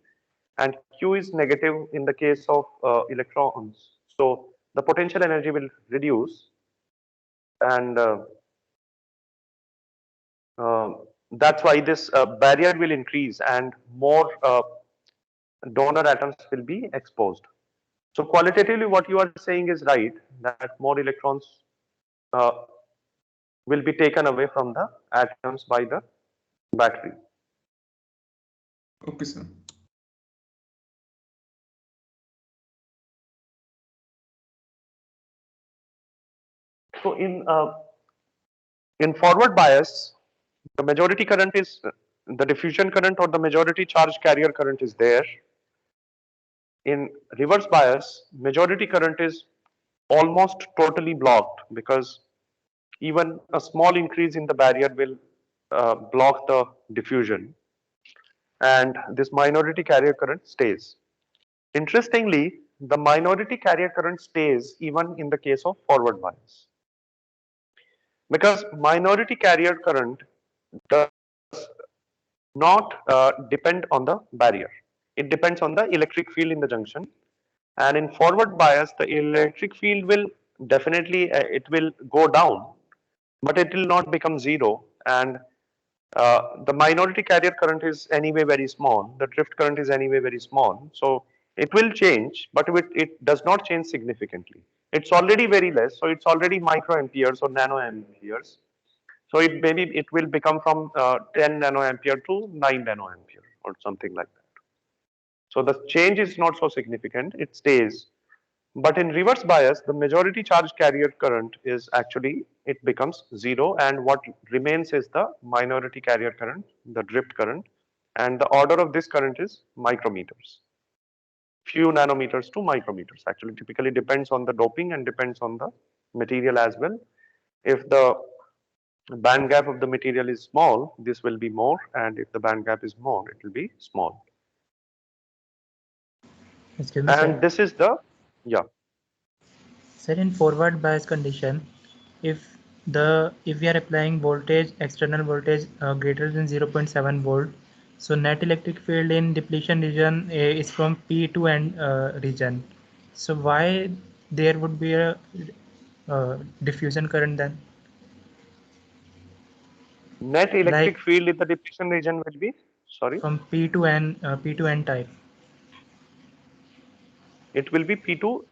and Q is negative in the case of electrons. So the potential energy will reduce, and that's why this barrier will increase and more donor atoms will be exposed. So qualitatively what you are saying is right, that more electrons uh, will be taken away from the atoms by the battery. Okay, sir. So in forward bias, the majority current is the diffusion current or the majority charge carrier current is there. In reverse bias, majority current is almost totally blocked, because even a small increase in the barrier will block the diffusion, and this minority carrier current stays. Interestingly, the minority carrier current stays even in the case of forward bias, because minority carrier current does not depend on the barrier. It depends on the electric field in the junction, and in forward bias the electric field will definitely it will go down, but it will not become zero, and the minority carrier current is anyway very small, the drift current is anyway very small, so it will change, but it does not change significantly. It's already very less, so it's already microamperes or nanoamperes. So it maybe it will become from 10 nanoampere to 9 nanoampere or something like that. So the change is not so significant, it stays. But in reverse bias, the majority charge carrier current is actually, it becomes zero, and what remains is the minority carrier current, the drift current, and the order of this current is micrometers. Few nanometers to micrometers, actually typically depends on the doping and depends on the material as well. If the band gap of the material is small, this will be more, and if the band gap is more, it will be small. Excuse me, And sir. this is the, yeah. Sir, in forward bias condition, if we are applying voltage, external voltage greater than 0.7 volt, so net electric field in depletion region is from P2 and region. So why there would be a diffusion current then? Net electric Like field in the depletion region will be, sorry, from P2N type. it will be P2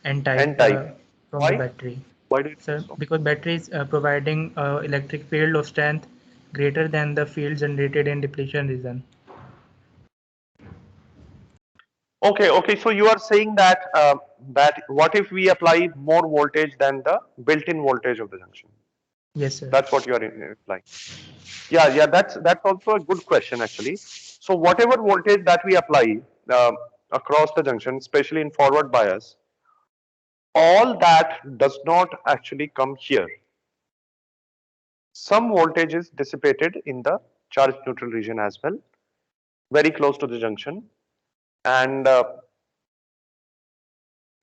N type N type. from the Why? battery. Why do you think So so? because battery is providing electric field of strength greater than the field generated in depletion region. Okay. So you are saying that that what if we apply more voltage than the built-in voltage of the junction? Yes, sir. That's what you are implying. Yeah. That's also a good question actually. So whatever voltage that we apply across the junction, especially in forward bias, all that does not actually come here. Some voltage is dissipated in the charge neutral region as well, very close to the junction, and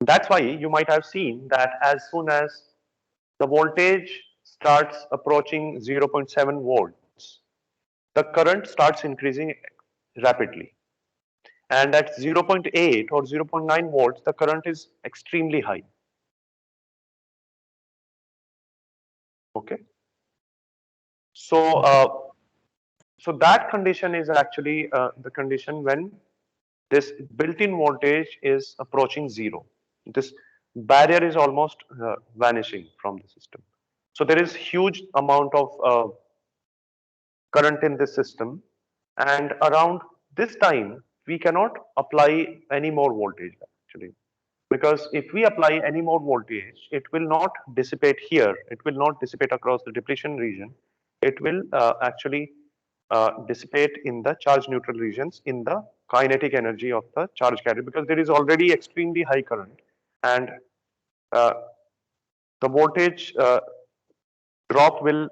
that's why you might have seen that as soon as the voltage starts approaching 0.7 volts, the current starts increasing rapidly. And at 0.8 or 0.9 volts, the current is extremely high. Okay. So, so that condition is actually the condition when this built-in voltage is approaching zero. This barrier is almost vanishing from the system. So there is huge amount of current in this system, and around this time we cannot apply any more voltage actually, because if we apply any more voltage, it will not dissipate here, it will not dissipate across the depletion region, it will actually dissipate in the charge neutral regions in the kinetic energy of the charge carrier, because there is already extremely high current, and uh, the voltage drop will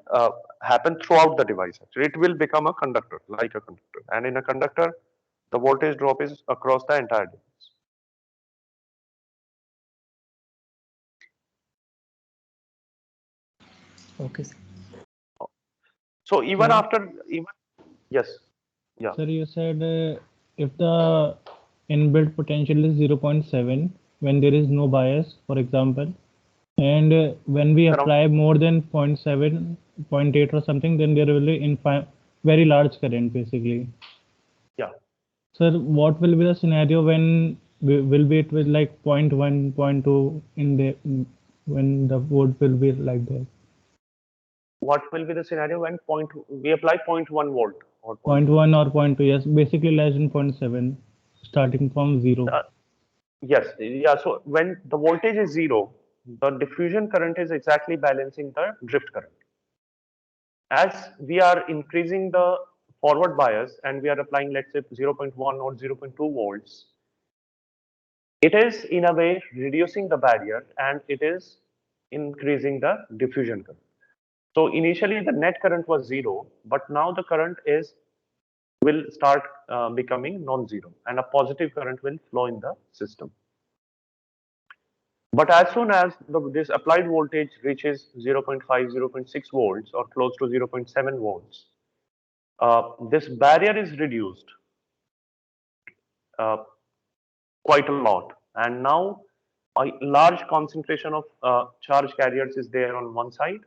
happen throughout the device. Actually, it will become a conductor, like a conductor. And in a conductor, the voltage drop is across the entire device. Okay, sir. So even Sir? after, even, yes, yeah. Sir, you said if the inbuilt potential is 0.7 when there is no bias, for example, and when we Around, apply more than 0.7, 0.8 or something, then there will be very large current basically. yeah. Sir, what will be the scenario when will be it with like 0.1, 0.2 in the when the volt will be like that? What will be the scenario when we apply 0.1 volt or 0.2? 0.1 or 0.2, yes, basically less than 0.7, starting from zero. Yes, yeah. So when the voltage is zero, the diffusion current is exactly balancing the drift current. As we are increasing the forward bias and we are applying, let's say, 0.1 or 0.2 volts, it is in a way reducing the barrier and it is increasing the diffusion current. So initially the net current was zero, but now the current will start becoming non-zero, and a positive current will flow in the system. But as soon as this applied voltage reaches 0.5, 0.6 volts or close to 0.7 volts, this barrier is reduced uh, quite a lot. And now a large concentration of charge carriers is there on one side.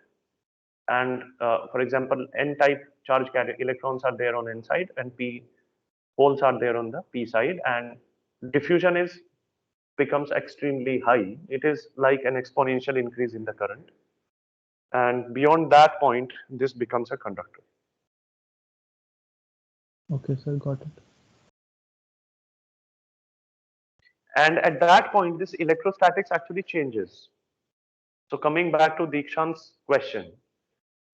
And for example, N-type charge carrier electrons are there on N side and P holes are there on the P side. And diffusion becomes extremely high. It is like an exponential increase in the current. And beyond that point, this becomes a conductor. Okay, sir, got it. And at that point, this electrostatics actually changes. So coming back to Dikshant's question,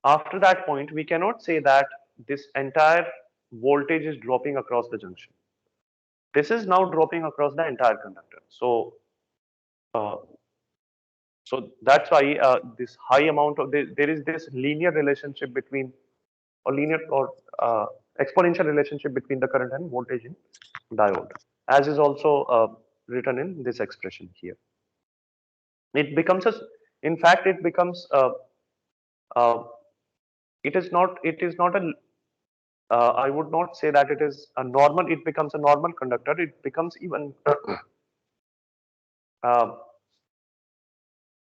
after that point, we cannot say that this entire voltage is dropping across the junction. This is now dropping across the entire conductor. Uh, so that's why this high amount of there is this linear relationship between or linear or exponential relationship between the current and voltage in diode, as is also written in this expression here. It becomes a, in fact, it becomes uh, it is not a, I would not say that it is a normal, it becomes a normal conductor. It becomes even uh,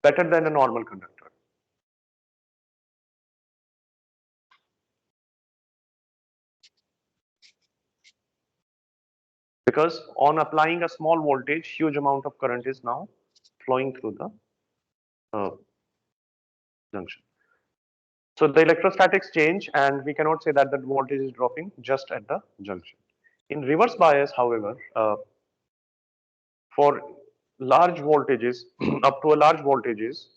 better than a normal conductor. Because on applying a small voltage, huge amount of current is now flowing through the junction. So the electrostatics change, and we cannot say that the voltage is dropping just at the junction. In reverse bias, however, for large voltages, up to a large voltages,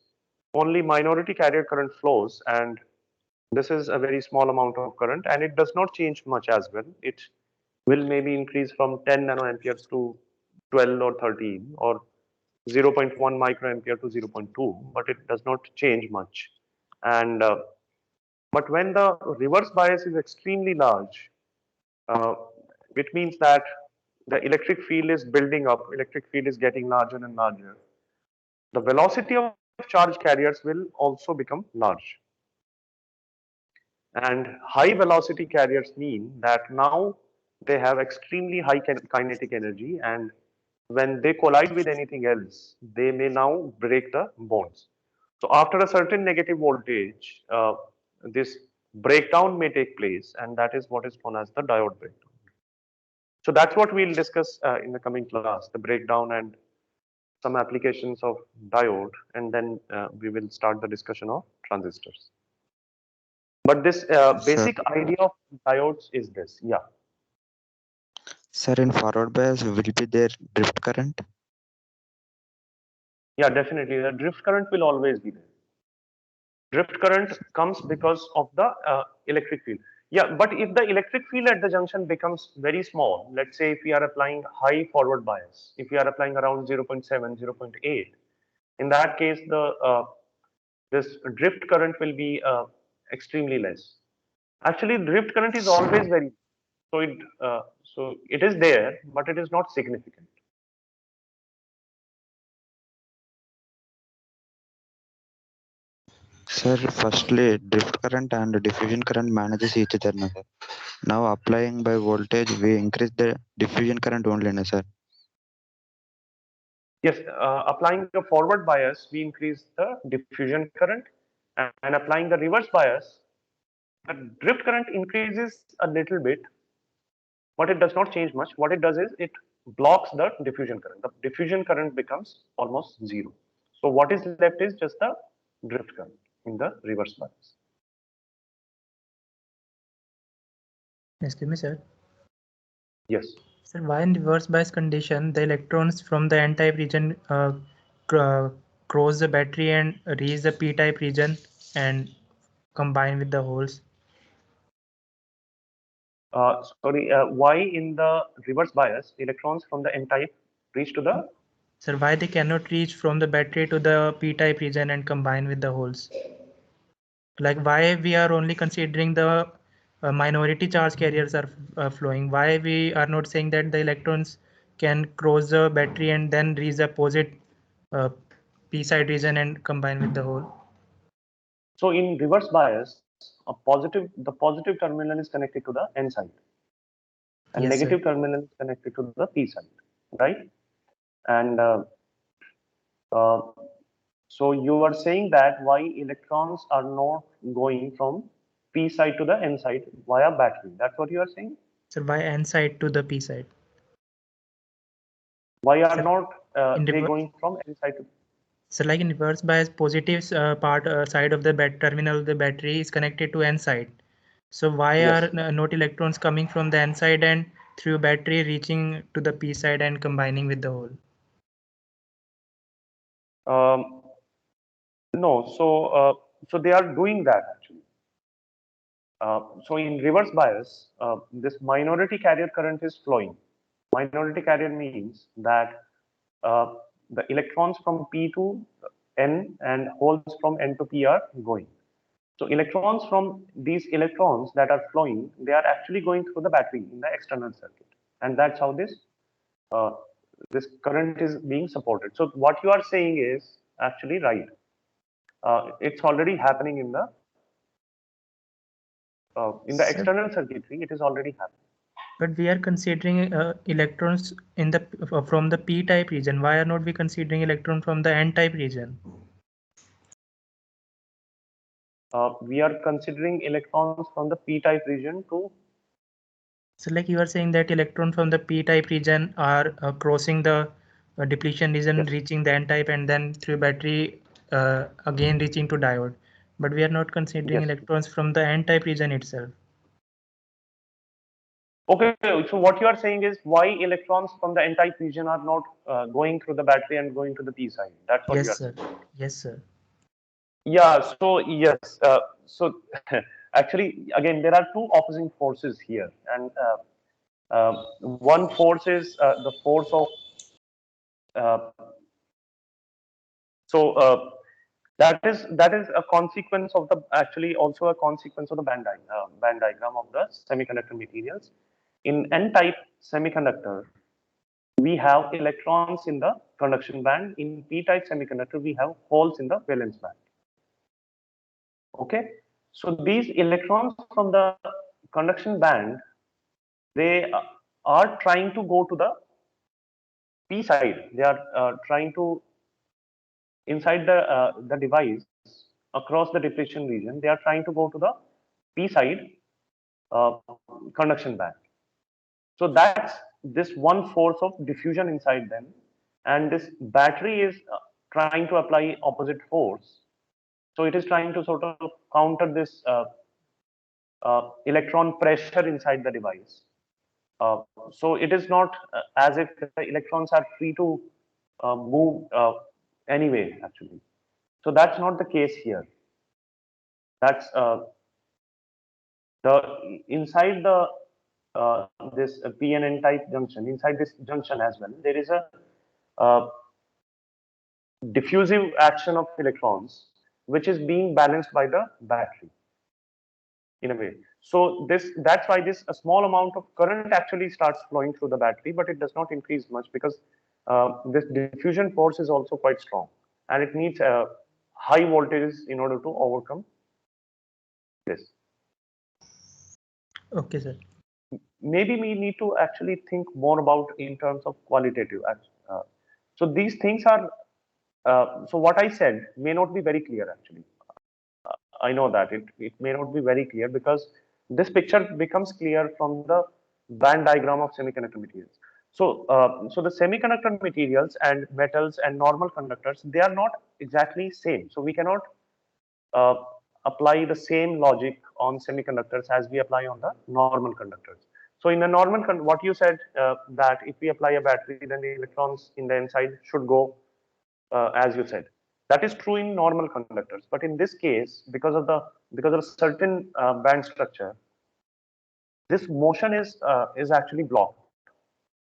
only minority carrier current flows, and this is a very small amount of current, and it does not change much as well. It will maybe increase from 10 nanoamperes to 12 or 13, or 0.1 microampere to 0.2, but it does not change much. And but when the reverse bias is extremely large, uh, it means that the electric field is building up, electric field is getting larger and larger. The velocity of charge carriers will also become large. And high velocity carriers mean that now they have extremely high kinetic energy, and when they collide with anything else, they may now break the bonds. So after a certain negative voltage, this breakdown may take place, and that is what is known as the diode breakdown. So that's what we'll discuss in the coming class, the breakdown and some applications of diode, and then we will start the discussion of transistors. But this Sir, basic idea of diodes is this, yeah. sir, in forward bias will be there drift current? Yeah, definitely. The drift current will always be there. Drift current comes because of the electric field. Yeah, but if the electric field at the junction becomes very small, let's say if we are applying high forward bias, if we are applying around 0.7, 0.8, in that case, this drift current will be extremely less. Actually, drift current is always very, so it is there, but it is not significant. Sir, firstly, drift current and diffusion current manages each other, na, sir. Now applying by voltage, we increase the diffusion current only, na, sir. Yes, applying the forward bias, we increase the diffusion current, and applying the reverse bias, the drift current increases a little bit, but it does not change much. What it does is it blocks the diffusion current. The diffusion current becomes almost zero. So what is left is just the drift current in the reverse bias. Excuse me, sir. Yes. Sir, why in reverse bias condition the electrons from the n-type region cross the battery and reach the p-type region and combine with the holes? Sorry, why in the reverse bias electrons from the n-type reach to the? Sir, why they cannot reach from the battery to the p-type region and combine with the holes? Like why we are only considering the minority charge carriers are flowing? Why we are not saying that the electrons can cross the battery and then reach the opposite uh, p-side region and combine with the hole? So in reverse bias, the positive terminal is connected to the n side, and Yes, sir. negative terminal is connected to the p side, right? And uh, so you are saying that why electrons are not going from p side to the n side via battery? That's what you are saying. So why n side to the p side? Why are Sir, not in they reverse, going from n side to? so like in reverse bias, positive part side of the terminal of the battery is connected to n side. So why are Yes. not electrons coming from the n side and through battery reaching to the p side and combining with the hole? No. So they are doing that actually. So in reverse bias, this minority carrier current is flowing. Minority carrier means that uh, the electrons from P to N and holes from N to P are going. So electrons from these electrons that are flowing, they are actually going through the battery in the external circuit, and that's how uh, this current is being supported. So what you are saying is actually right. It's already happening in the Sir, external circuitry. It is already happening. but we are considering electrons in the from the p-type region. Why are not we considering electron from the n-type region? We are considering electrons from the p-type region to. So like you are saying that electron from the p-type region are crossing the depletion region, Yes. reaching the n-type, and then through battery again reaching to diode. But we are not considering Yes. electrons from the n-type region itself. Okay, so what you are saying is why electrons from the n-type region are not going through the battery and going to the p side. That's what you Yes, are saying. sir. Yes, sir. Yeah, so yes, so actually, again, there are two opposing forces here, and one force is the force of uh, so that is a consequence of the actually also a consequence of the band diagram of the semiconductor materials. In n-type semiconductor, we have electrons in the conduction band. In p-type semiconductor, we have holes in the valence band. Okay, so these electrons from the conduction band, they are trying to go to the p side. They are trying to inside the device across the depletion region. They are trying to go to the p side uh, conduction band. So that's this one force of diffusion inside them, and this battery is trying to apply opposite force. So it is trying to sort of counter this electron pressure inside the device. So it is not as if the electrons are free to move anyway, actually. So that's not the case here. That's the inside the this PNN type junction. Inside this junction as well, there is a uh, diffusive action of electrons, which is being balanced by the battery in a way. So that's why this a small amount of current actually starts flowing through the battery, but it does not increase much because this diffusion force is also quite strong, and it needs high voltages in order to overcome this. Okay, sir. Maybe we need to actually think more about in terms of qualitative. So these things are. So what I said may not be very clear actually. I know that it may not be very clear because this picture becomes clear from the band diagram of semiconductor materials. So the semiconductor materials and metals and normal conductors, they are not exactly same. So we cannot uh, apply the same logic on semiconductors as we apply on the normal conductors. So in the normal, what you said that if we apply a battery, then the electrons in the inside should go as you said. That is true in normal conductors, but in this case, because of a certain band structure, this motion is actually blocked.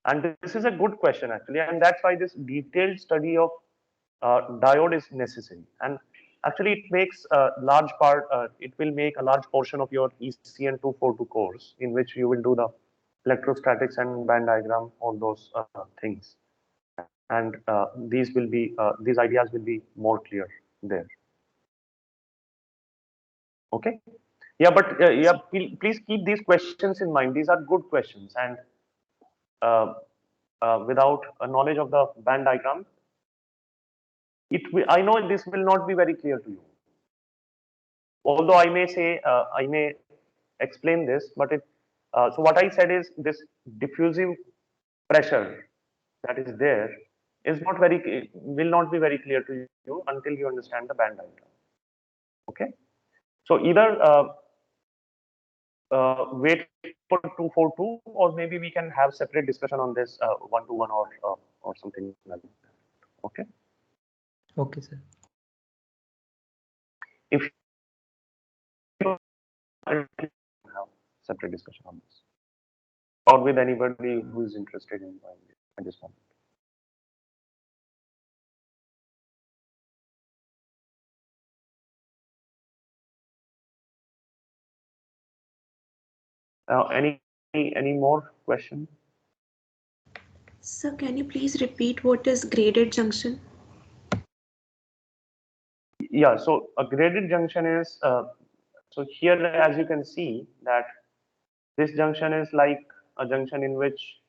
And this is a good question actually, and that's why this detailed study of diode is necessary. And actually, it makes a large part. It will make a large portion of your ECN242 course, in which you will do the electrostatics and band diagram, all those things. And these ideas will be more clear there. Okay. Yeah, but yeah, please keep these questions in mind. These are good questions, and uh, without a knowledge of the band diagram, I know this will not be very clear to you. Although I may say, I may explain this, but so what I said is this diffusive pressure that is there is not very, will not be very clear to you until you understand the band diagram. Okay. So either wait for 242, or maybe we can have separate discussion on this one-to-one or something like that. Okay. Okay, sir. If you have separate discussion on this, or with anybody who is interested in at this moment. Any more question? So can you please repeat what is graded junction? Yeah, so a graded junction is, so here as you can see that this junction is like a junction in which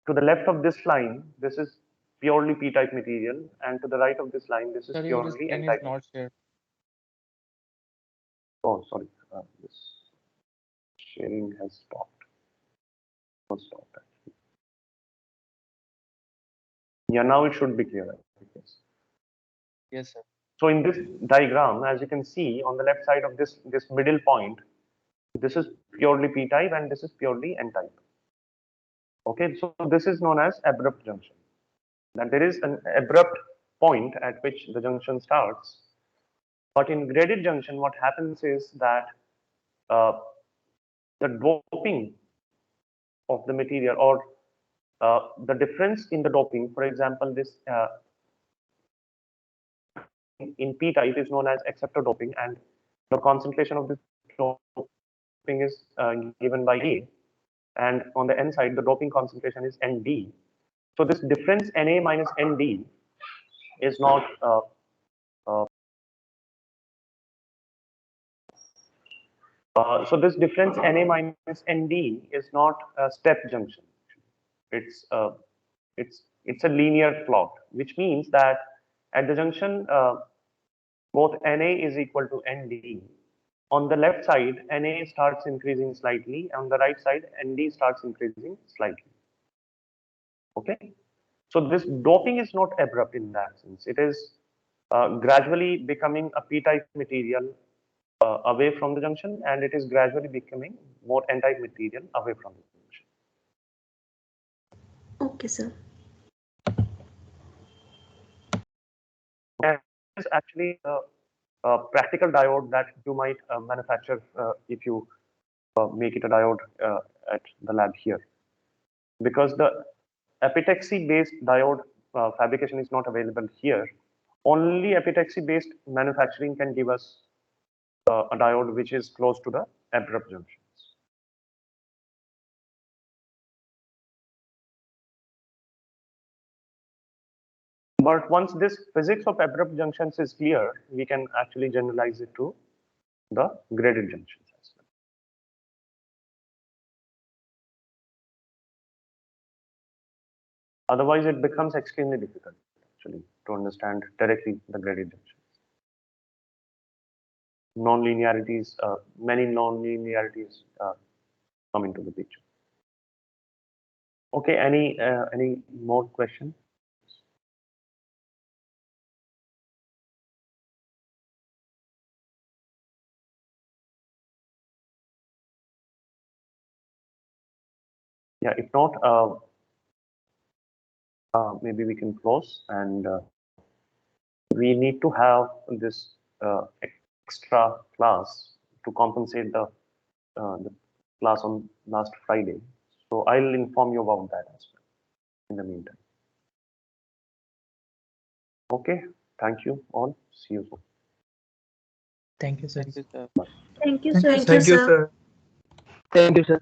to the left of this line, this is purely p-type material, and to the right of this line, this is Sir, your purely screen is n-type. not shared. Oh, sorry, this sharing has stopped. Not stopped actually. Yeah, now it should be clear, I guess. Yes, sir. So in this diagram, as you can see on the left side of this middle point, this is purely p-type and this is purely n-type. Okay, so this is known as abrupt junction. That there is an abrupt point at which the junction starts. But in graded junction, what happens is that the doping of the material or the difference in the doping, for example, this in p-type is known as acceptor doping, and the concentration of this doping is given by A, and on the N side, the doping concentration is ND. So this difference Na minus ND is not so this difference Na minus Nd is not a step junction. It's it's a linear plot, which means that at the junction both Na is equal to Nd. On the left side, Na starts increasing slightly. On the right side, Nd starts increasing slightly. Okay, so this doping is not abrupt in that sense. It is gradually becoming a p-type material away from the junction, and it is gradually becoming more n-type material away from the junction. Okay, sir. And this is actually a practical diode that you might manufacture if you make it a diode at the lab here. Because the epitaxy-based diode fabrication is not available here, only epitaxy-based manufacturing can give us a diode which is close to the abrupt junctions. But once this physics of abrupt junctions is clear, we can actually generalize it to the graded junctions as well. Otherwise, it becomes extremely difficult actually to understand directly the graded junctions. Non-linearities, many non-linearities come into the picture. Okay, any more questions? Yeah, if not, maybe we can close, and we need to have this extra class to compensate the class on last Friday. So I'll inform you about that as well in the meantime. Okay, thank you all. See you soon. Thank you, sir. Thank you, sir. Thank you, Thank sir. you, sir. Thank you, sir.